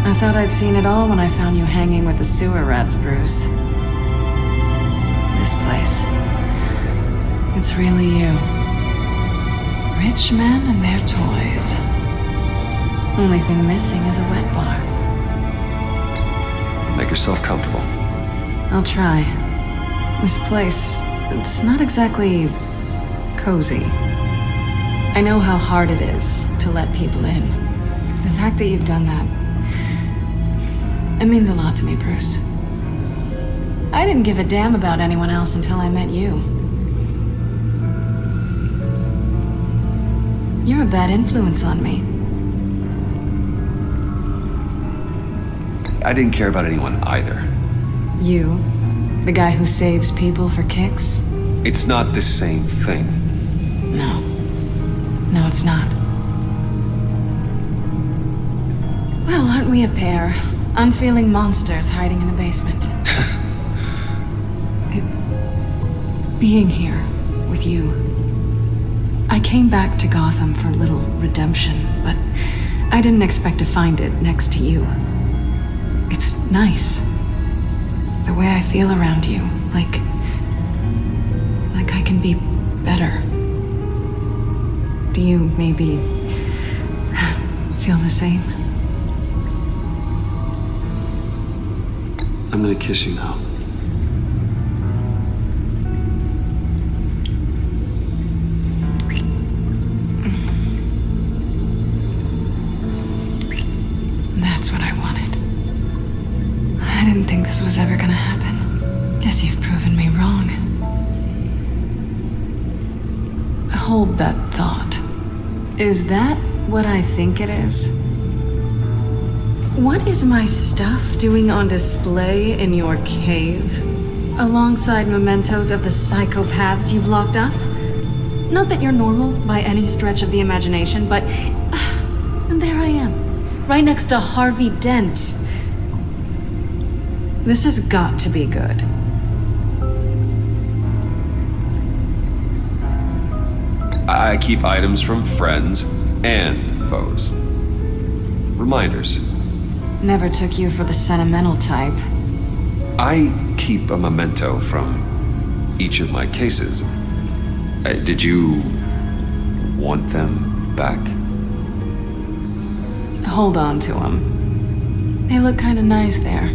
Speaker 2: I thought I'd seen it all when I found you hanging with the sewer rats, Bruce. This place. It's really you. Rich men and their toys. Only thing missing is a wet bar.
Speaker 5: Make yourself comfortable.
Speaker 2: I'll try. This place, it's not exactly cozy. I know how hard it is to let people in. The fact that you've done that, it means a lot to me, Bruce. I didn't give a damn about anyone else until I met you. You're a bad influence on me.
Speaker 5: I didn't care about anyone either.
Speaker 2: You? The guy who saves people for kicks?
Speaker 5: It's not the same thing.
Speaker 2: No. No, it's not. Well, aren't we a pair? Unfeeling monsters hiding in the basement. Being here with you. I came back to Gotham for a little redemption, but I didn't expect to find it next to you. It's nice. The way I feel around you, like I can be better. Do you maybe feel the same?
Speaker 5: I'm gonna kiss you now.
Speaker 2: That's what I wanted. I didn't think this was ever gonna happen. Guess you've proven me wrong. Hold that thought. Is that what I think it is? What is my stuff doing on display in your cave? Alongside mementos of the psychopaths you've locked up? Not that you're normal by any stretch of the imagination, but there I am, right next to Harvey Dent. This has got to be good.
Speaker 5: I keep items from friends and foes. Reminders.
Speaker 2: Never took you for the sentimental type.
Speaker 5: I keep a memento from each of my cases. Did you want them back?
Speaker 2: Hold on to them. They look kind of nice there.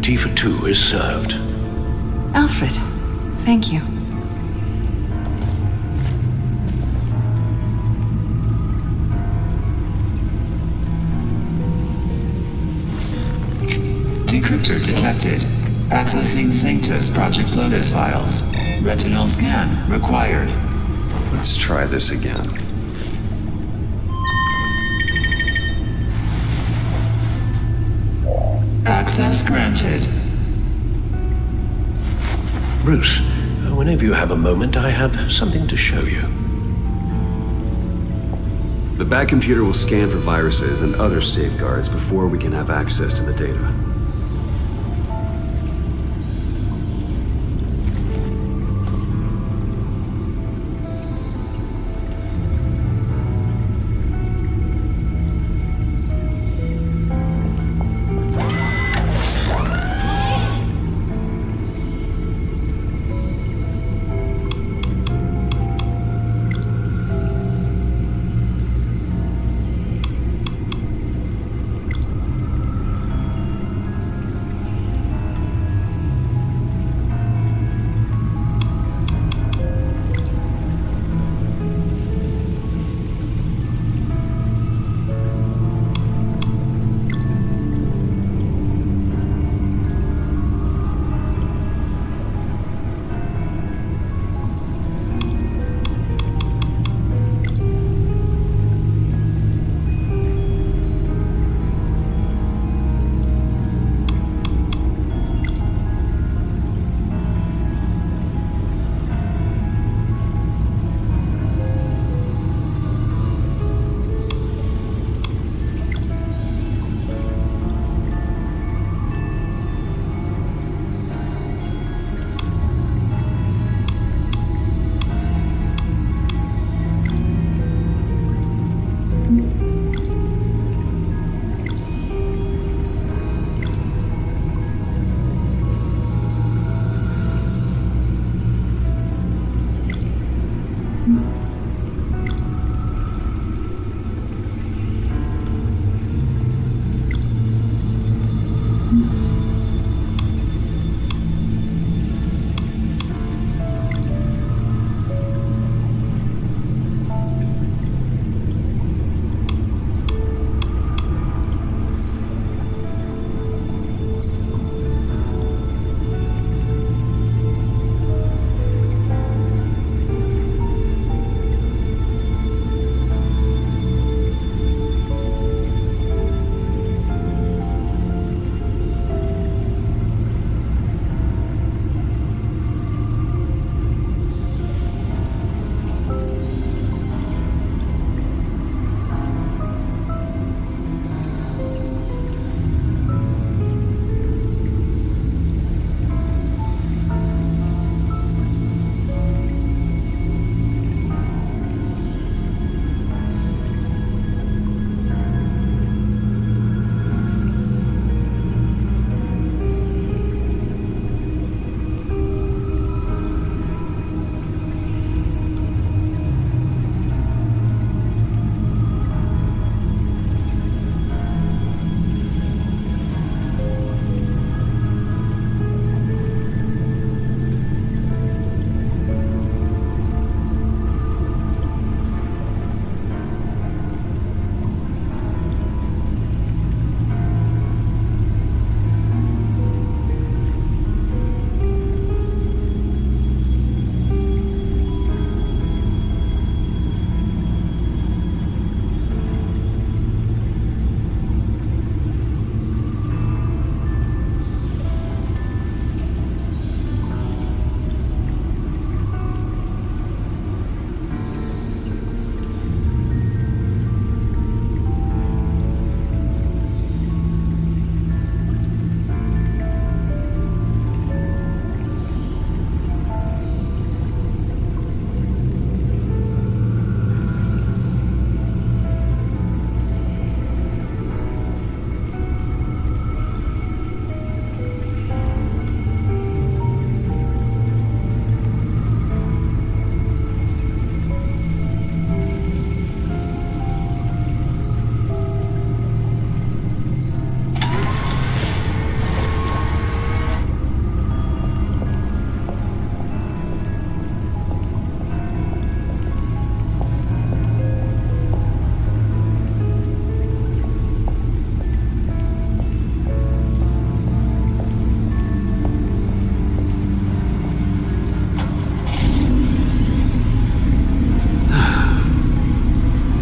Speaker 13: Tea for two is served.
Speaker 2: Alfred, thank you.
Speaker 15: Decryptor detected. Accessing Sanctus Project Lotus files. Retinal scan required.
Speaker 5: Let's try this again.
Speaker 15: Access granted.
Speaker 13: Bruce, whenever you have a moment, I have something to show you.
Speaker 5: The Bat computer will scan for viruses and other safeguards before we can have access to the data.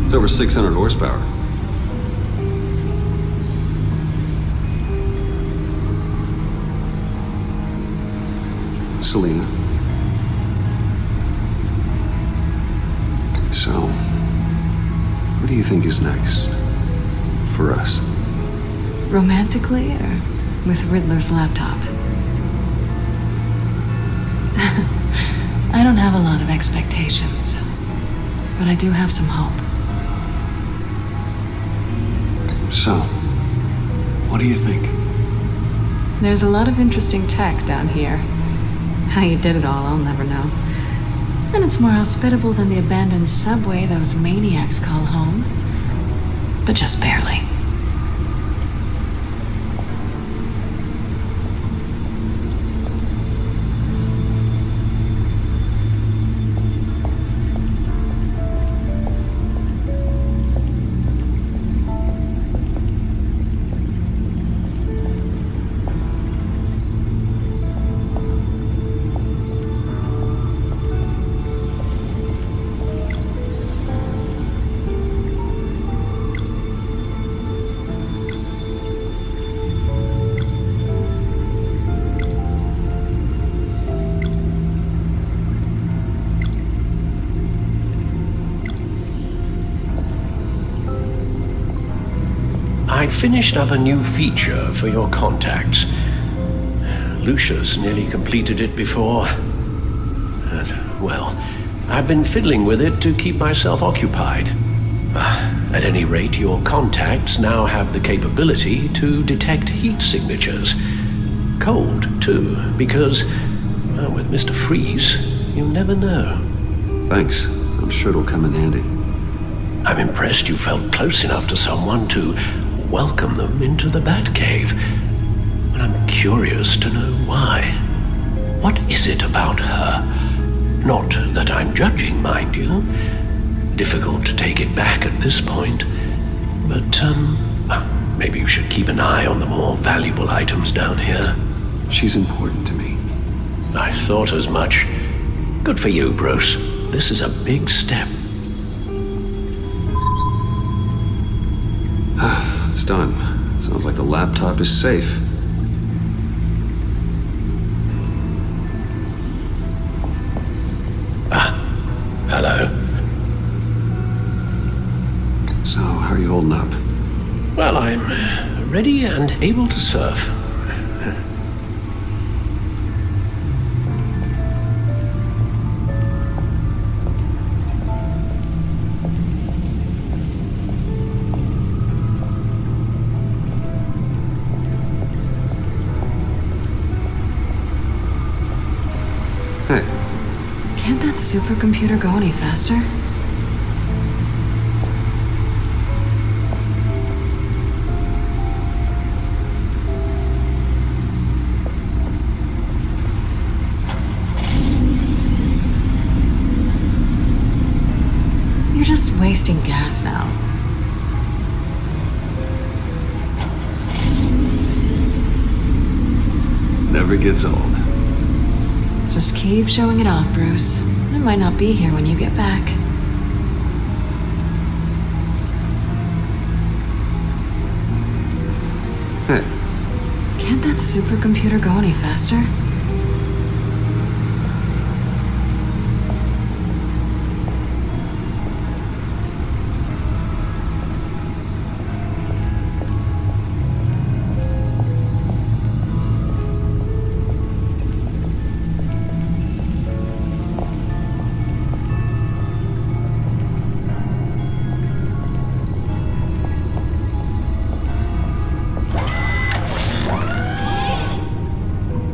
Speaker 1: It's over 600 horsepower. Selina. So, what do you think is next for us?
Speaker 2: Romantically, or with Riddler's laptop? I don't have a lot of expectations, but I do have some hope.
Speaker 1: So, what do you think?
Speaker 2: There's a lot of interesting tech down here. How you did it all, I'll never know. And it's more hospitable than the abandoned subway those maniacs call home. But just barely.
Speaker 16: I finished up a new feature for your contacts. Lucius nearly completed it before. Well, I've been fiddling with it to keep myself occupied. At any rate, your contacts now have the capability to detect heat signatures. Cold, too, because, well, with Mr. Freeze, you never know.
Speaker 1: Thanks. I'm sure it'll come in handy.
Speaker 16: I'm impressed you felt close enough to someone to welcome them into the Batcave. And I'm curious to know why. What is it about her? Not that I'm judging, mind you. Difficult to take it back at this point. But, maybe you should keep an eye on the more valuable items down here.
Speaker 1: She's important to me.
Speaker 16: I thought as much. Good for you, Bruce. This is a big step.
Speaker 1: It's done. Sounds like the laptop is safe.
Speaker 16: Hello.
Speaker 1: So, how are you holding up?
Speaker 16: Well, I'm ready and able to serve.
Speaker 2: Can't that supercomputer go any faster? You're just wasting gas now.
Speaker 1: Never gets old.
Speaker 2: Just keep showing it off, Bruce. I might not be here when you get back.
Speaker 1: Hey.
Speaker 2: Can't that supercomputer go any faster?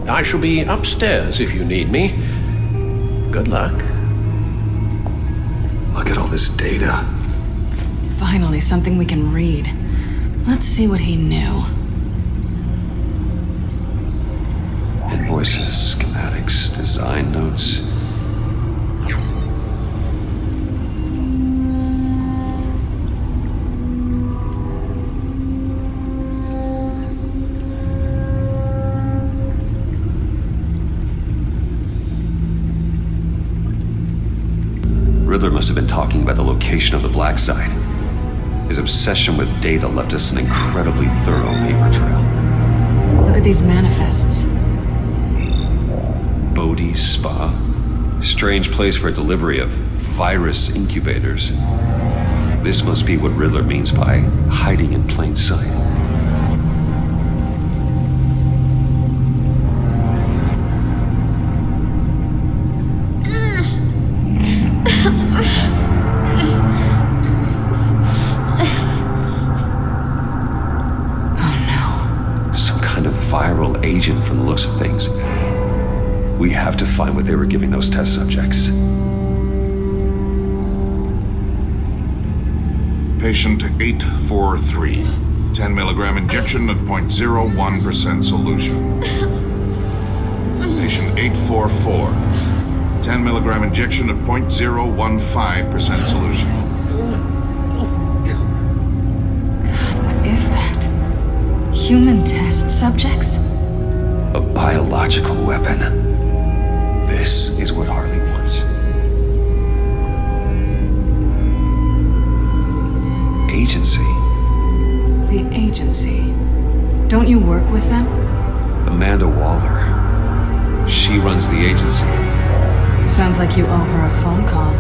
Speaker 16: I shall be upstairs if you need me. Good luck.
Speaker 1: Look at all this data.
Speaker 2: Finally, something we can read. Let's see what he knew.
Speaker 1: Invoices, schematics, design notes. Riddler must have been talking about the location of the black site. His obsession with data left us an incredibly thorough paper trail.
Speaker 2: Look at these manifests.
Speaker 1: Bodhi's Spa? Strange place for delivery of virus incubators. This must be what Riddler means by hiding in plain sight. Viral agent from the looks of things. We have to find what they were giving those test subjects.
Speaker 11: Patient 843. 10 milligram injection at 0.01% solution. Patient 844. 10 milligram injection at 0.015% solution.
Speaker 2: God, what is that? Human test subjects?
Speaker 1: A biological weapon. This is what Harley wants. Agency.
Speaker 2: The agency. Don't you work with them?
Speaker 1: Amanda Waller. She runs the agency.
Speaker 2: Sounds like you owe her a phone call.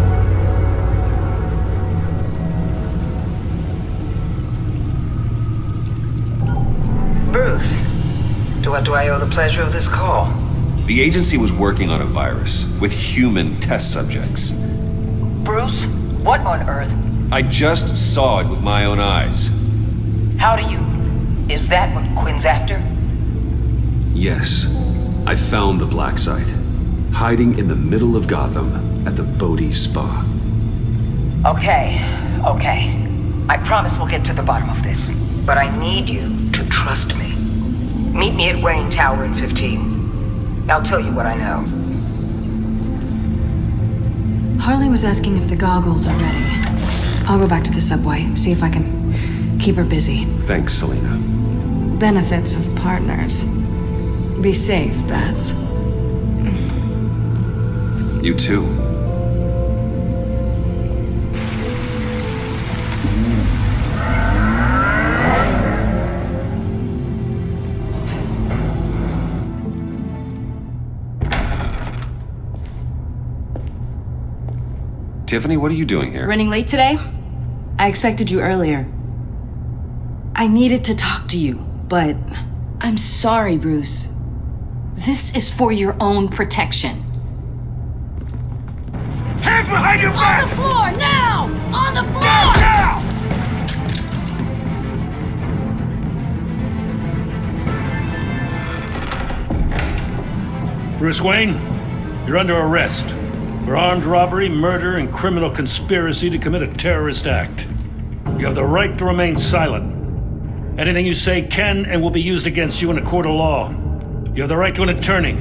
Speaker 8: Bruce, to what do I owe the pleasure of this call?
Speaker 1: The agency was working on a virus with human test subjects.
Speaker 8: Bruce, what on earth?
Speaker 1: I just saw it with my own eyes.
Speaker 8: How do you? Is that what Quinn's after?
Speaker 1: Yes. I found the black site, hiding in the middle of Gotham at the Bodhi Spa.
Speaker 8: Okay. I promise we'll get to the bottom of this. But I need you to trust me. Meet me at Wayne Tower in 15. I'll tell you what I know.
Speaker 2: Harley was asking if the goggles are ready. I'll go back to the subway, see if I can keep her busy.
Speaker 1: Thanks, Selina.
Speaker 2: Benefits of partners. Be safe, Bats.
Speaker 1: You too. Tiffany, what are you doing here?
Speaker 17: Running late today? I expected you earlier. I needed to talk to you, but I'm sorry, Bruce. This is for your own protection.
Speaker 4: Hands behind your back!
Speaker 2: On the floor, now! On the floor!
Speaker 4: Now!
Speaker 13: Bruce Wayne, you're under arrest for armed robbery, murder, and criminal conspiracy to commit a terrorist act. You have the right to remain silent. Anything you say can and will be used against you in a court of law. You have the right to an attorney.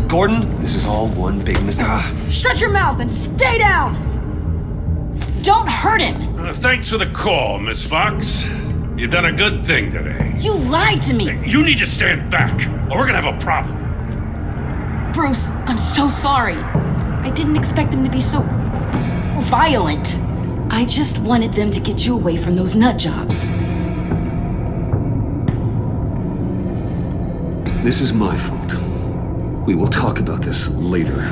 Speaker 1: Gordon, this is all one big mistake.
Speaker 2: Shut your mouth and stay down!
Speaker 17: Don't hurt him!
Speaker 13: Thanks for the call, Miss Fox. You've done a good thing today.
Speaker 17: You lied to me!
Speaker 13: You need to stand back, or we're gonna have a problem.
Speaker 17: Bruce, I'm so sorry. I didn't expect them to be so violent. I just wanted them to get you away from those nut jobs.
Speaker 1: This is my fault. We will talk about this later.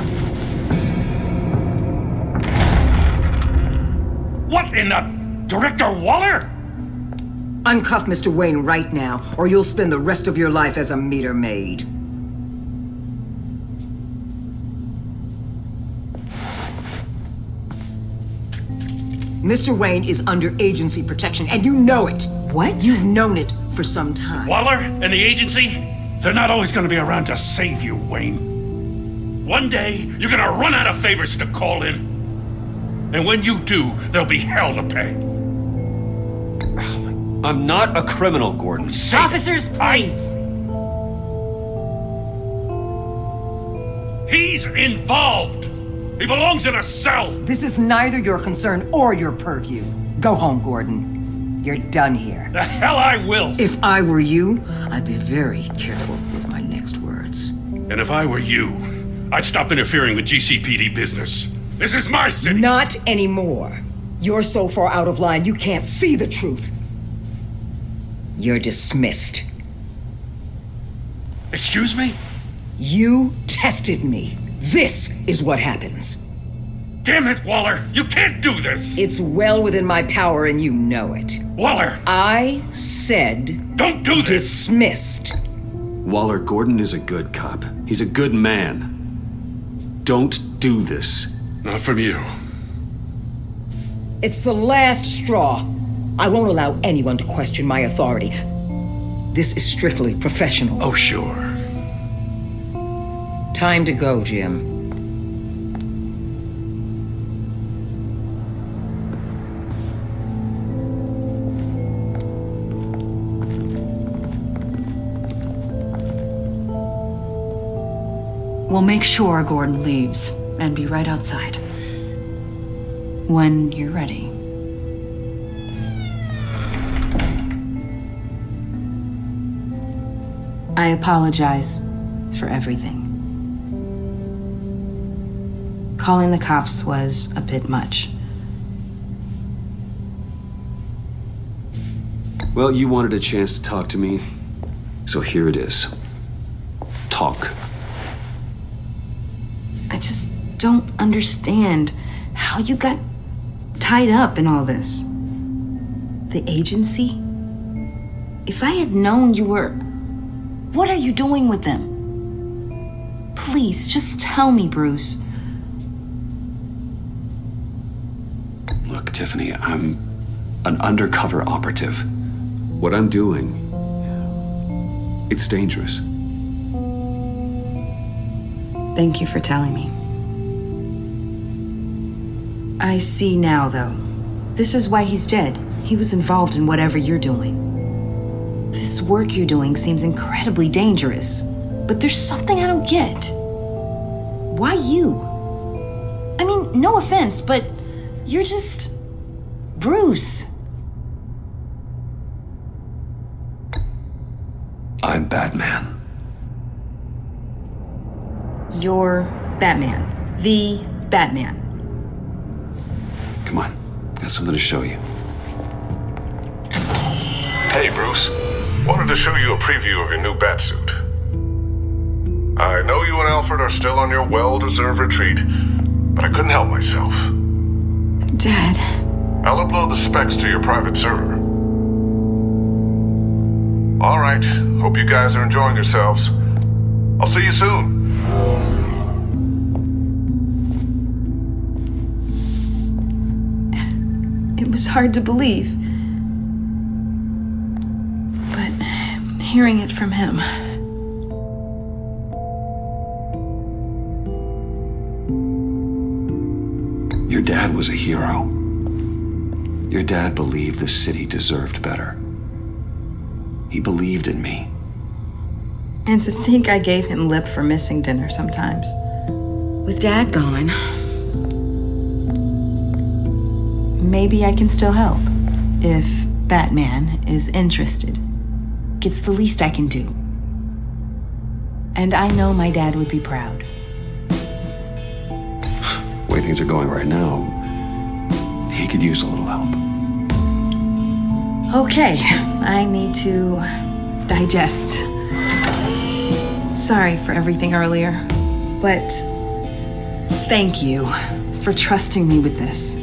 Speaker 13: What in the... Director Waller?
Speaker 8: Uncuff Mr. Wayne right now, or you'll spend the rest of your life as a meter maid. Mr. Wayne is under agency protection, and you know it.
Speaker 17: What?
Speaker 8: You've known it for some time.
Speaker 13: Waller and the agency? They're not always gonna be around to save you, Wayne. One day, you're gonna run out of favors to call in. And when you do, there'll be hell to pay.
Speaker 1: I'm not a criminal, Gordon.
Speaker 2: Officers, please.
Speaker 13: He's involved. He belongs in a cell.
Speaker 8: This is neither your concern or your purview. Go home, Gordon. You're done here.
Speaker 13: The hell I will.
Speaker 8: If I were you, I'd be very careful with my next words.
Speaker 13: And if I were you, I'd stop interfering with GCPD business. This is my city.
Speaker 8: Not anymore. You're so far out of line you can't see the truth. You're dismissed.
Speaker 13: Excuse me?
Speaker 8: You tested me. This is what happens.
Speaker 13: Damn it, Waller! You can't do this!
Speaker 8: It's well within my power and you know it.
Speaker 13: Waller!
Speaker 8: I said...
Speaker 13: Don't do this!
Speaker 8: Dismissed.
Speaker 1: Waller, Gordon is a good cop. He's a good man. Don't do this.
Speaker 13: Not from you.
Speaker 8: It's the last straw. I won't allow anyone to question my authority. This is strictly professional.
Speaker 13: Oh, sure.
Speaker 8: Time to go, Jim.
Speaker 2: We'll make sure Gordon leaves and be right outside. When you're ready.
Speaker 17: I apologize for everything. Calling the cops was a bit much.
Speaker 1: Well, you wanted a chance to talk to me, so here it is. Talk.
Speaker 17: I just don't understand how you got tied up in all this. The agency? If I had known you were... What are you doing with them? Please, just tell me, Bruce.
Speaker 1: Look, Tiffany, I'm an undercover operative. What I'm doing, it's dangerous.
Speaker 17: Thank you for telling me. I see now, though. This is why he's dead. He was involved in whatever you're doing. This work you're doing seems incredibly dangerous. But there's something I don't get. Why you? I mean, no offense, but you're just... Bruce.
Speaker 1: I'm Batman.
Speaker 17: You're Batman. The Batman.
Speaker 1: Come on, got something to show you.
Speaker 11: Hey, Bruce. Wanted to show you a preview of your new Batsuit. I know you and Alfred are still on your well-deserved retreat, but I couldn't help myself.
Speaker 17: Dad.
Speaker 11: I'll upload the specs to your private server. All right, hope you guys are enjoying yourselves. I'll see you soon.
Speaker 17: It was hard to believe. But hearing it from him...
Speaker 1: Your dad was a hero. Your dad believed the city deserved better. He believed in me.
Speaker 17: And to think I gave him lip for missing dinner sometimes. With Dad gone, maybe I can still help. If Batman is interested. It's the least I can do. And I know my dad would be proud.
Speaker 1: The way things are going right now, he could use a little help.
Speaker 17: Okay, I need to digest. Sorry for everything earlier, but thank you for trusting me with this.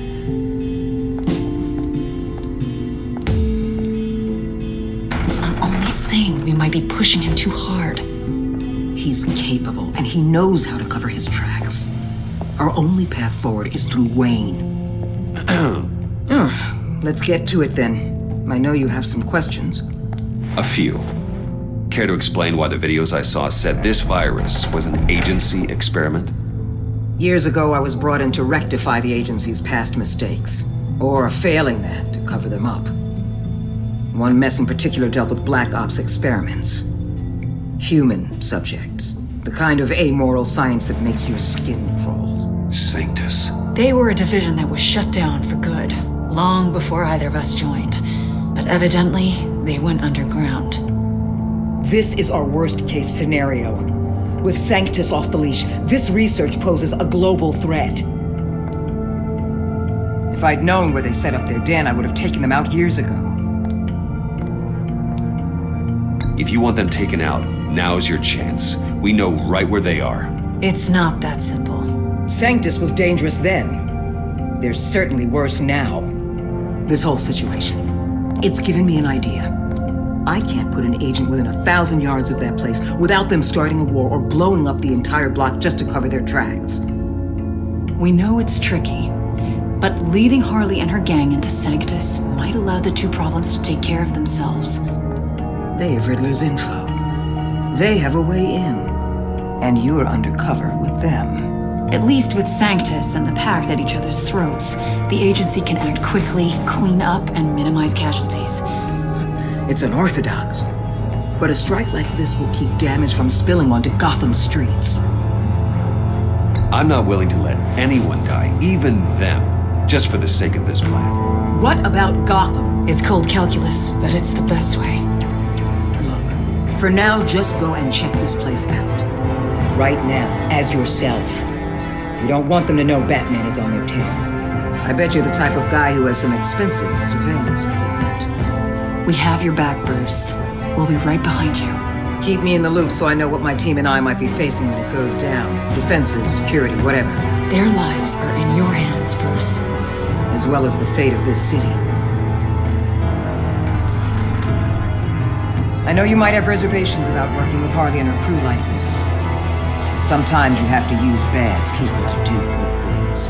Speaker 2: I'm only saying we might be pushing him too hard.
Speaker 8: He's capable, and he knows how to cover his tracks. Our only path forward is through Wayne. Let's get to it then. I know you have some questions.
Speaker 1: A few. Care to explain why the videos I saw said this virus was an agency experiment?
Speaker 8: Years ago, I was brought in to rectify the agency's past mistakes, or failing that, to cover them up. One mess in particular dealt with Black Ops experiments. Human subjects. The kind of amoral science that makes your skin crawl.
Speaker 1: Sanctus.
Speaker 2: They were a division that was shut down for good, long before either of us joined. But evidently, they went underground.
Speaker 8: This is our worst-case scenario. With Sanctus off the leash, this research poses a global threat. If
Speaker 18: If I'd known where they set up their den, I would have taken them out years ago.
Speaker 1: If you want them taken out, now's your chance. We know right where they are.
Speaker 6: It's not that simple.
Speaker 18: Sanctus was dangerous then. They're certainly worse now. This whole situation, it's given me an idea. I can't put an agent within 1,000 yards of that place without them starting a war or blowing up the entire block just to cover their tracks.
Speaker 19: We know it's tricky, but leading Harley and her gang into Sanctus might allow the two problems to take care of themselves.
Speaker 18: They have Riddler's info. They have a way in. And you're undercover with them.
Speaker 19: At least with Sanctus and the Pact at each other's throats, the agency can act quickly, clean up, and minimize casualties.
Speaker 18: It's unorthodox, but a strike like this will keep damage from spilling onto Gotham streets.
Speaker 1: I'm not willing to let anyone die, even them, just for the sake of this plan.
Speaker 18: What about Gotham?
Speaker 19: It's cold calculus, but it's the best way.
Speaker 18: Look, for now, just go and check this place out. Right now, as yourself. You don't want them to know Batman is on their tail. I bet you're the type of guy who has some expensive surveillance equipment.
Speaker 19: We have your back, Bruce. We'll be right behind you.
Speaker 18: Keep me in the loop so I know what my team and I might be facing when it goes down. Defenses, security, whatever.
Speaker 19: Their lives are in your hands, Bruce.
Speaker 18: As well as the fate of this city. I know you might have reservations about working with Harley and her crew like this. Sometimes you have to use bad people to do good things.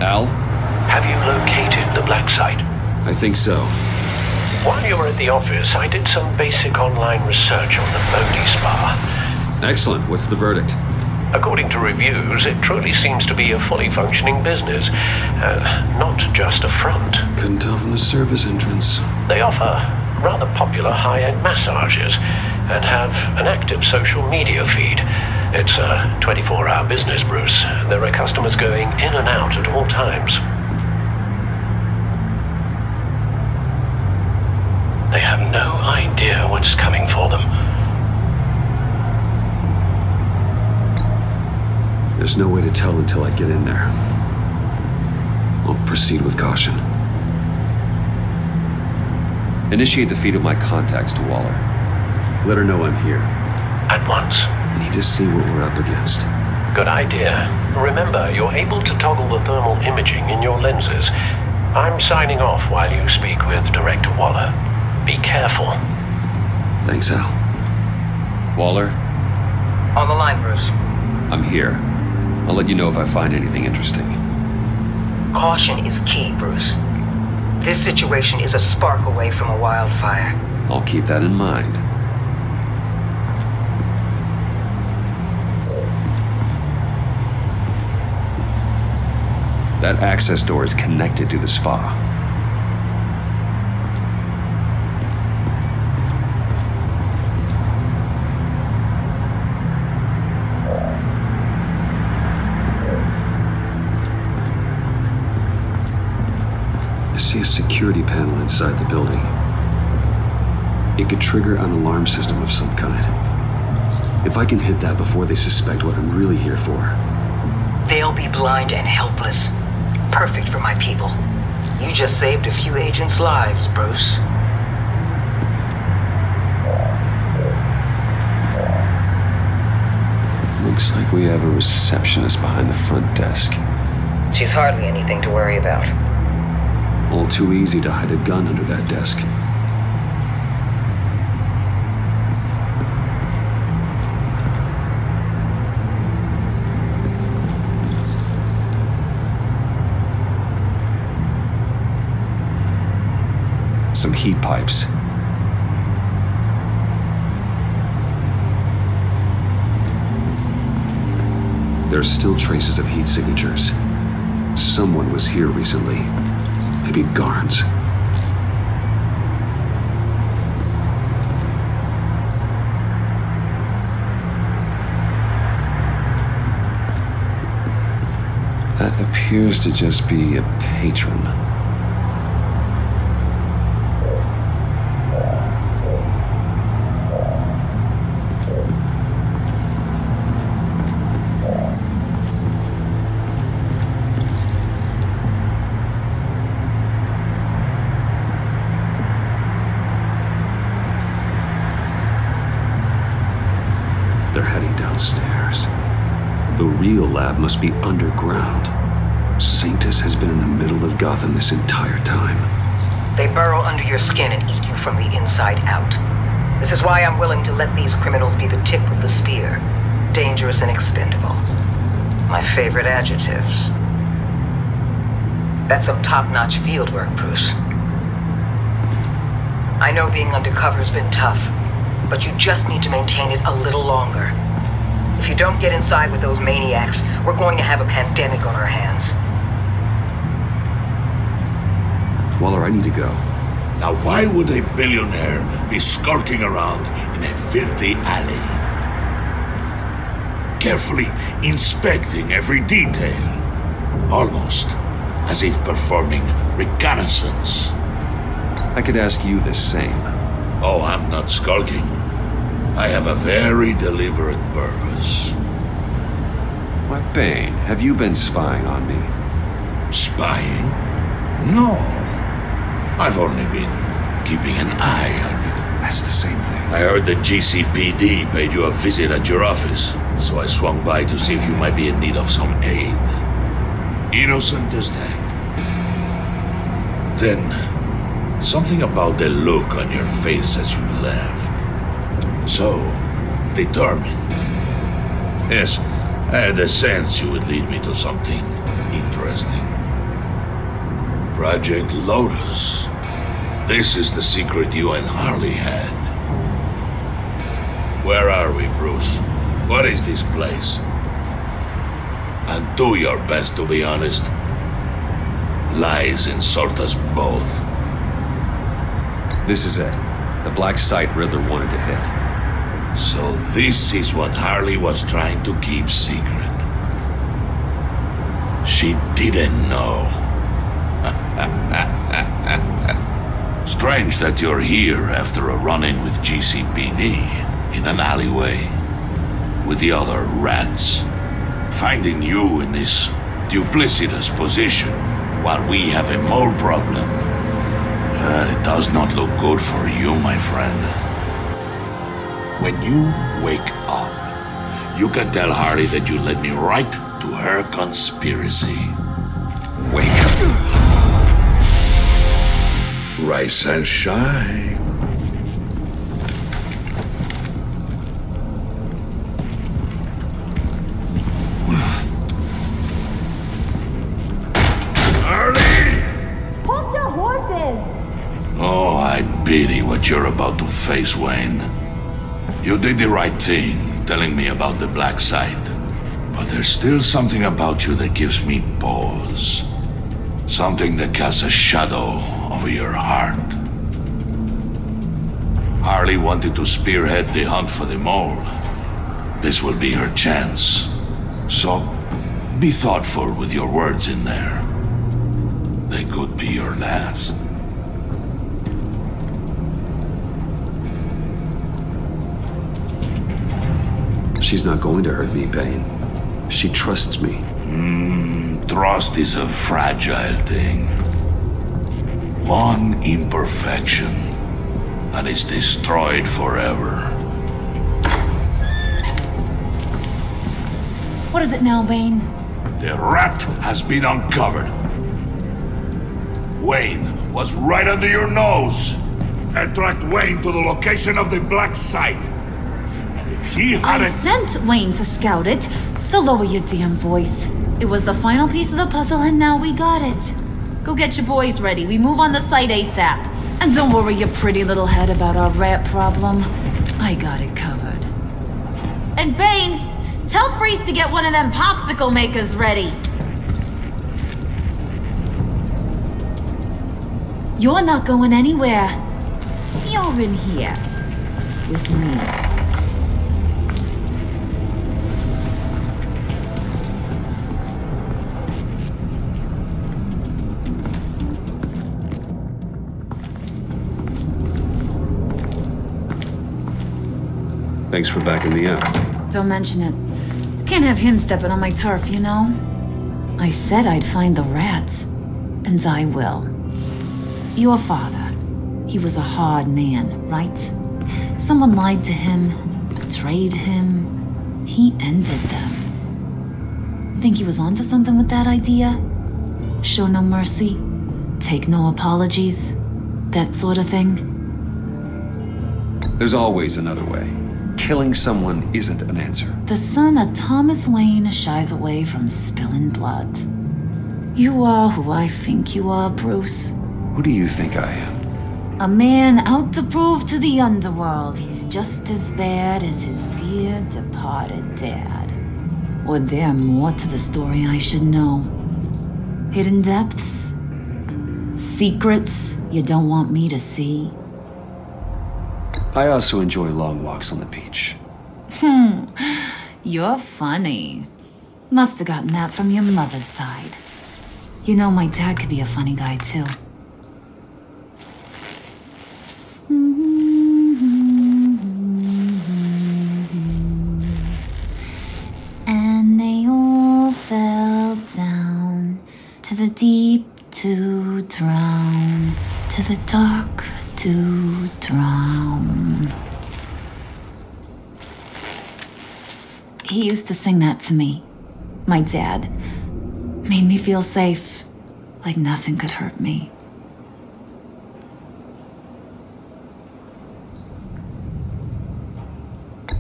Speaker 1: Al?
Speaker 16: Have you located the black site?
Speaker 1: I think so.
Speaker 16: While you were at the office, I did some basic online research on the Bodhi Spa.
Speaker 1: Excellent. What's the verdict?
Speaker 16: According to reviews, it truly seems to be a fully functioning business, not just a front.
Speaker 1: Couldn't tell from the service entrance.
Speaker 16: They offer rather popular high-end massages and have an active social media feed. It's a 24-hour business, Bruce. There are customers going in and out at all times. They have no idea what's coming for them.
Speaker 1: There's no way to tell until I get in there. I'll proceed with caution. Initiate the feed of my contacts to Waller. Let her know I'm here.
Speaker 16: At once.
Speaker 1: I need to see what we're up against.
Speaker 16: Good idea. Remember, you're able to toggle the thermal imaging in your lenses. I'm signing off while you speak with Director Waller. Be careful.
Speaker 1: Thanks, Al. Waller?
Speaker 8: On the line, Bruce.
Speaker 1: I'm here. I'll let you know if I find anything interesting.
Speaker 8: Caution is key, Bruce. This situation is a spark away from a wildfire.
Speaker 1: I'll keep that in mind. That access door is connected to the spa. I see a security panel inside the building. It could trigger an alarm system of some kind. If I can hit that before they suspect what I'm really here for.
Speaker 8: They'll be blind and helpless. Perfect for my people. You just saved a few agents' lives, Bruce.
Speaker 1: Looks like we have a receptionist behind the front desk.
Speaker 8: She's hardly anything to worry about.
Speaker 1: All too easy to hide a gun under that desk. Some heat pipes. There are still traces of heat signatures. Someone was here recently. Maybe guards. That appears to just be a patron. real lab must be underground. Sanctus has been in the middle of Gotham this entire time.
Speaker 8: They burrow under your skin and eat you from the inside out. This is why I'm willing to let these criminals be the tip of the spear. Dangerous and expendable. My favorite adjectives. That's some top-notch fieldwork, Bruce. I know being undercover's been tough, but you just need to maintain it a little longer. If you don't get inside with those maniacs, we're going to have a pandemic on our hands.
Speaker 1: Waller, I need to go.
Speaker 4: Now why would a billionaire be skulking around in a filthy alley? Carefully inspecting every detail. Almost as if performing reconnaissance.
Speaker 1: I could ask you the same.
Speaker 4: Oh, I'm not skulking. I have a very deliberate purpose.
Speaker 1: Why, Bane, have you been spying on me?
Speaker 4: Spying? No. I've only been keeping an eye on you.
Speaker 1: That's the same thing.
Speaker 4: I heard the GCPD paid you a visit at your office, so I swung by to see if you might be in need of some aid. Innocent as that. Then, something about the look on your face as you left. So, determined. Yes, I had a sense you would lead me to something interesting. Project Lotus. This is the secret you and Harley had. Where are we, Bruce? What is this place? And do your best to be honest. Lies insult us both.
Speaker 1: This is it. The black site Riddler wanted to hit.
Speaker 4: So this is what Harley was trying to keep secret. She didn't know. Strange that you're here after a run-in with GCPD in an alleyway with the other rats. Finding you in this duplicitous position while we have a mole problem. It does not look good for you, my friend. When you wake up, you can tell Harley that you led me right to her conspiracy.
Speaker 1: Wake up.
Speaker 4: Rise and shine. Oh, I pity what you're about to face, Wayne. You did the right thing, telling me about the black site. But there's still something about you that gives me pause. Something that casts a shadow over your heart. Harley wanted to spearhead the hunt for the mole. This will be her chance. So, be thoughtful with your words in there. They could be your last.
Speaker 1: She's not going to hurt me, Bane. She trusts me.
Speaker 4: Trust is a fragile thing. One imperfection, and it's destroyed forever.
Speaker 6: What is it now, Bane?
Speaker 4: The rat has been uncovered. Wayne was right under your nose. I tracked Wayne to the location of the black site. And if he hadn't...
Speaker 6: I sent Wayne to scout it, so lower your damn voice. It was the final piece of the puzzle and now we got it. Go get your boys ready. We move on the site ASAP. And don't worry your pretty little head about our rat problem. I got it covered. And Bane, tell Freeze to get one of them popsicle makers ready. You're not going anywhere. You're in here. With me.
Speaker 1: Thanks for backing me up.
Speaker 6: Don't mention it. Can't have him stepping on my turf, you know? I said I'd find the rats. And I will. Your father. He was a hard man, right? Someone lied to him, betrayed him. He ended them. Think he was onto something with that idea? Show no mercy, take no apologies, that sort of thing?
Speaker 1: There's always another way. Killing someone isn't an answer.
Speaker 6: The son of Thomas Wayne shies away from spilling blood. You are who I think you are, Bruce.
Speaker 1: Who do you think I am?
Speaker 6: A man out to prove to the underworld he's just as bad as his dear departed dad. Or there more to the story I should know. Hidden depths? Secrets you don't want me to see?
Speaker 1: I also enjoy long walks on the beach.
Speaker 6: You're funny. Must have gotten that from your mother's side. You know, my dad could be a funny guy, too. And they all fell down to the deep to drown, to the dark to drown. He used to sing that to me. My dad. Made me feel safe, like nothing could hurt me.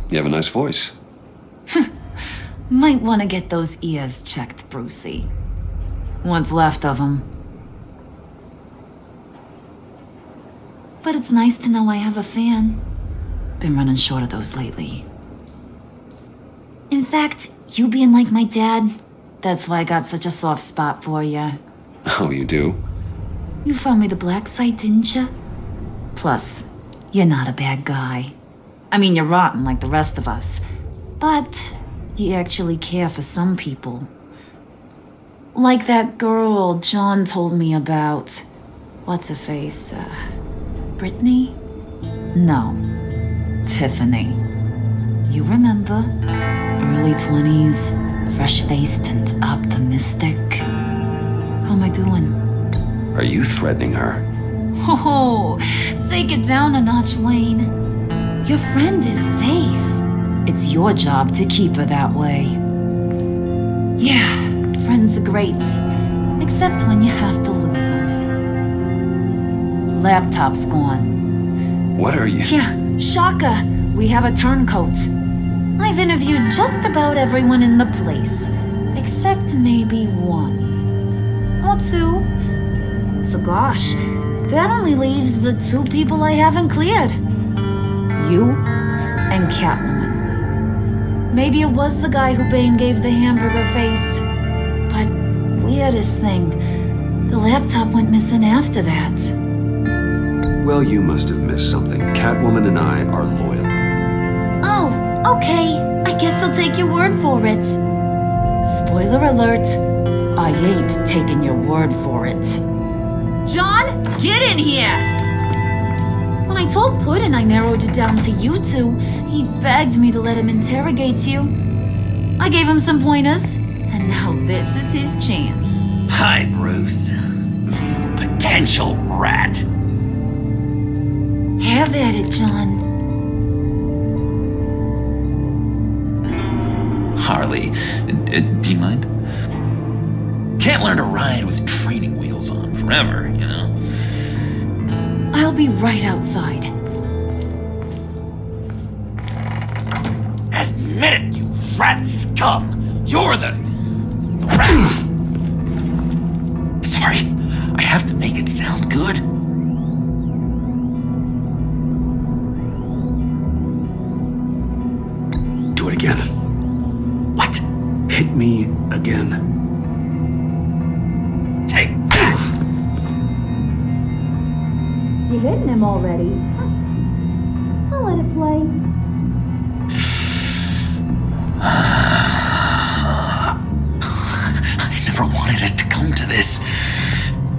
Speaker 1: You have a nice voice.
Speaker 6: Might want to get those ears checked, Brucey. What's left of them. But it's nice to know I have a fan. Been running short of those lately. In fact, you being like my dad, that's why I got such a soft spot for you.
Speaker 1: Oh, you do?
Speaker 6: You found me the black site, didn't you? Plus, you're not a bad guy. I mean, you're rotten like the rest of us. But you actually care for some people. Like that girl John told me about. What's her face? Brittany? No. Tiffany. You remember? Early 20s, fresh-faced and optimistic. How am I doing?
Speaker 1: Are you threatening her?
Speaker 6: Oh, take it down a notch, Wayne. Your friend is safe. It's your job to keep her that way. Yeah, friends are great. Except when you have to lose them. Laptop's gone.
Speaker 1: What are you?
Speaker 6: Yeah, shocker. We have a turncoat. I've interviewed just about everyone in the place. Except maybe one. Or two. So gosh, that only leaves the two people I haven't cleared. You and Catwoman. Maybe it was the guy who Bane gave the hamburger face. But weirdest thing, the laptop went missing after that.
Speaker 1: Well, you must have missed something. Catwoman and I are loyal.
Speaker 6: Oh, okay. I guess I'll take your word for it. Spoiler alert, I ain't taking your word for it. John, get in here! When I told Puddin' I narrowed it down to you two, he begged me to let him interrogate you. I gave him some pointers, and now this is his chance.
Speaker 12: Hi, Bruce. You potential rat.
Speaker 6: Have at it, John.
Speaker 7: Harley, do you mind? Can't learn to ride with training wheels on forever, you know?
Speaker 6: I'll be right outside.
Speaker 12: Admit it, you rat scum! You're the rat!
Speaker 7: Sorry, I have to make it sound good.
Speaker 1: Do it again.
Speaker 7: What?
Speaker 1: Hit me again.
Speaker 12: Take that!
Speaker 6: You hitting him already? I'll let it play.
Speaker 7: I never wanted it to come to this.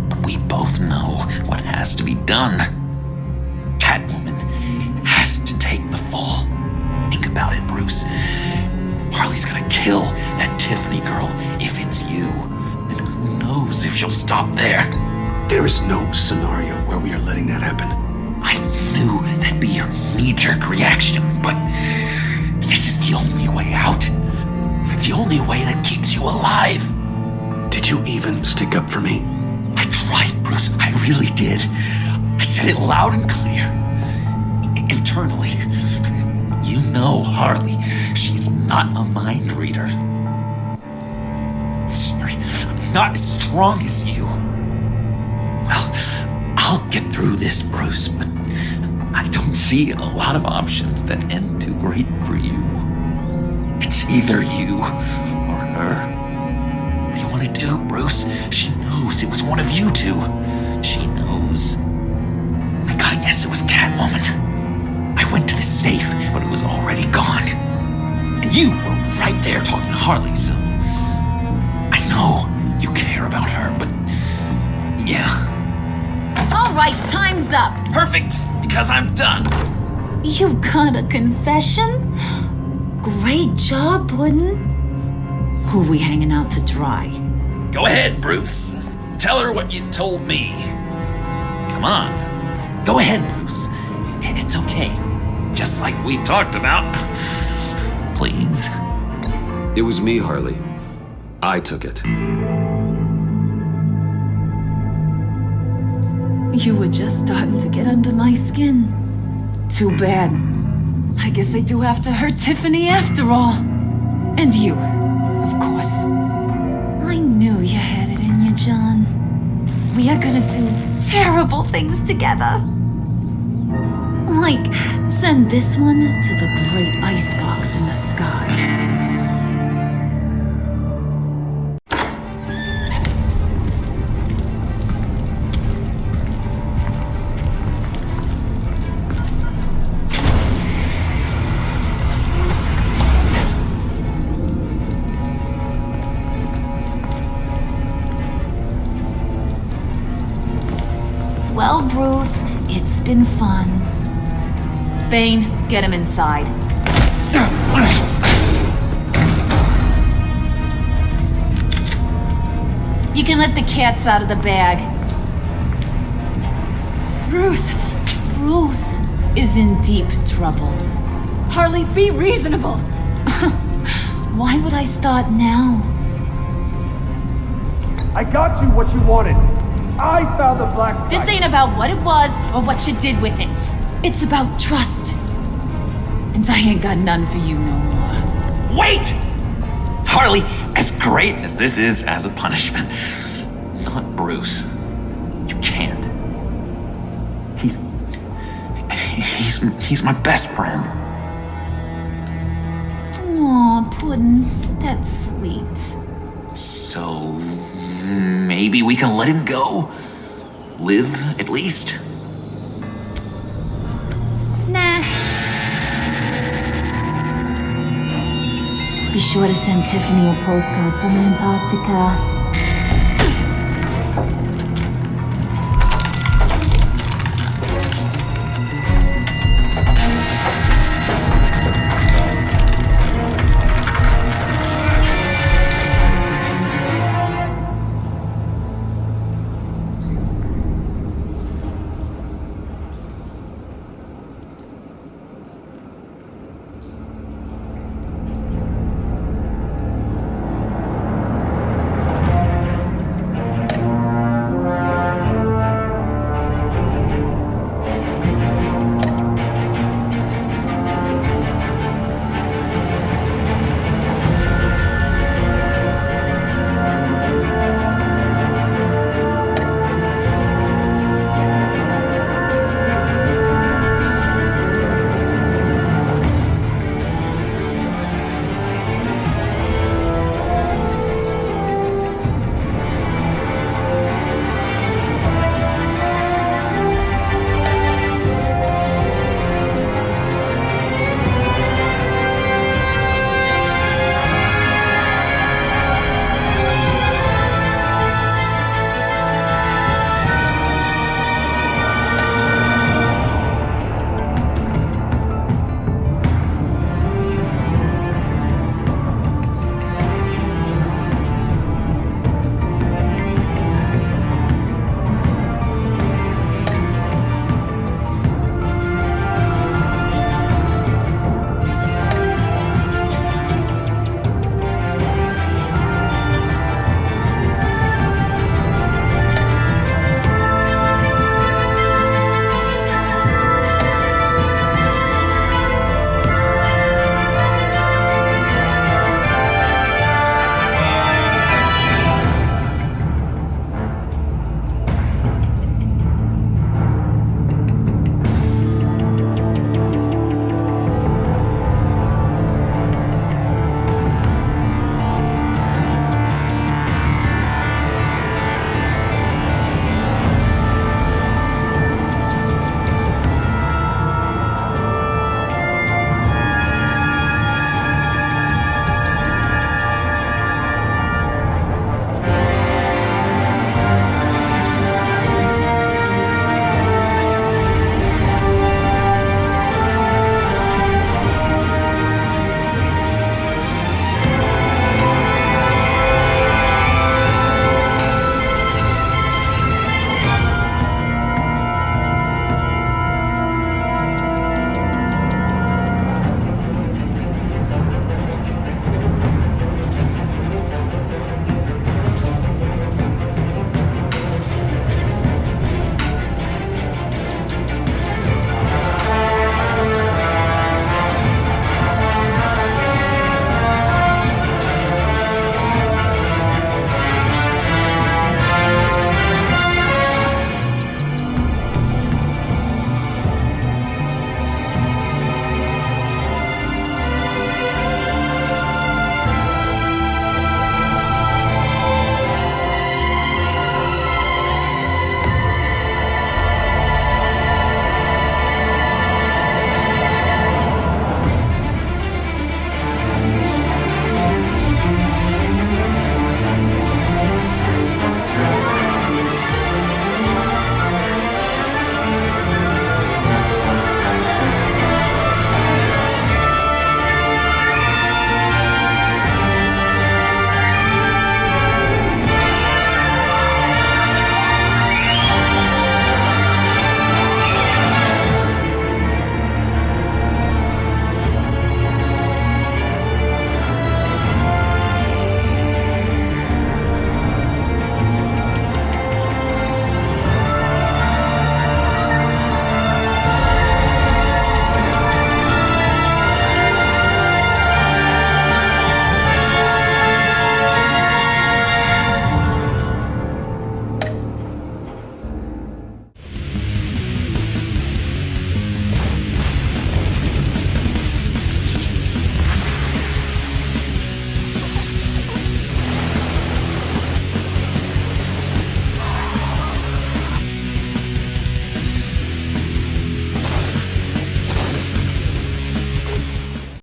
Speaker 7: But we both know what has to be done. Catwoman has to take the fall. Think about it, Bruce. Harley's gonna kill that Tiffany girl if it's you. And who knows if she'll stop there.
Speaker 1: There is no scenario where we are letting that happen.
Speaker 7: I knew that'd be your knee-jerk reaction, but this is the only way out.
Speaker 12: the only way that keeps you alive.
Speaker 1: Did you even stick up for me?
Speaker 12: I tried, Bruce. I really did. I said it loud and clear. Internally. You know Harley. She's not a mind reader. I'm sorry. I'm not as strong as you. Well, I'll get through this, Bruce, but I don't see a lot of options that end too great for you. It's either you or her. What do you want to do, Bruce? She knows it was one of you two. She knows. I gotta guess it was Catwoman. I went to the safe, but it was already gone. And you were right there talking to Harley, so... I know you care about her, but... yeah.
Speaker 6: All right, time's up.
Speaker 12: Perfect, because I'm done.
Speaker 6: You got a confession? Great job, Puddin'. Who we hanging out to dry?
Speaker 12: Go ahead, Bruce. Tell her what you told me. Come on. Go ahead, Bruce. It's okay. Just like we talked about. Please.
Speaker 1: It was me, Harley. I took it.
Speaker 6: You were just starting to get under my skin. Too bad. I guess I do have to hurt Tiffany after all. And you, of course. I knew you had it in you, John. We are gonna do terrible things together. Like, send this one to the great icebox in the sky. Well, Bruce, it's been fun. Bane, get him inside. You can let the cats out of the bag. Bruce is in deep trouble.
Speaker 19: Harley, be reasonable.
Speaker 6: Why would I start now?
Speaker 14: I got you what you wanted. I found the black site.
Speaker 6: This ain't about what it was or what you did with it. It's about trust. And I ain't got none for you no more.
Speaker 12: Wait! Harley, as great as this is as a punishment, not Bruce. You can't. He's my best friend.
Speaker 6: Aw, Puddin', that's sweet.
Speaker 12: So maybe we can let him go? Live, at least?
Speaker 6: Nah. Be sure to send Tiffany a postcard from Antarctica.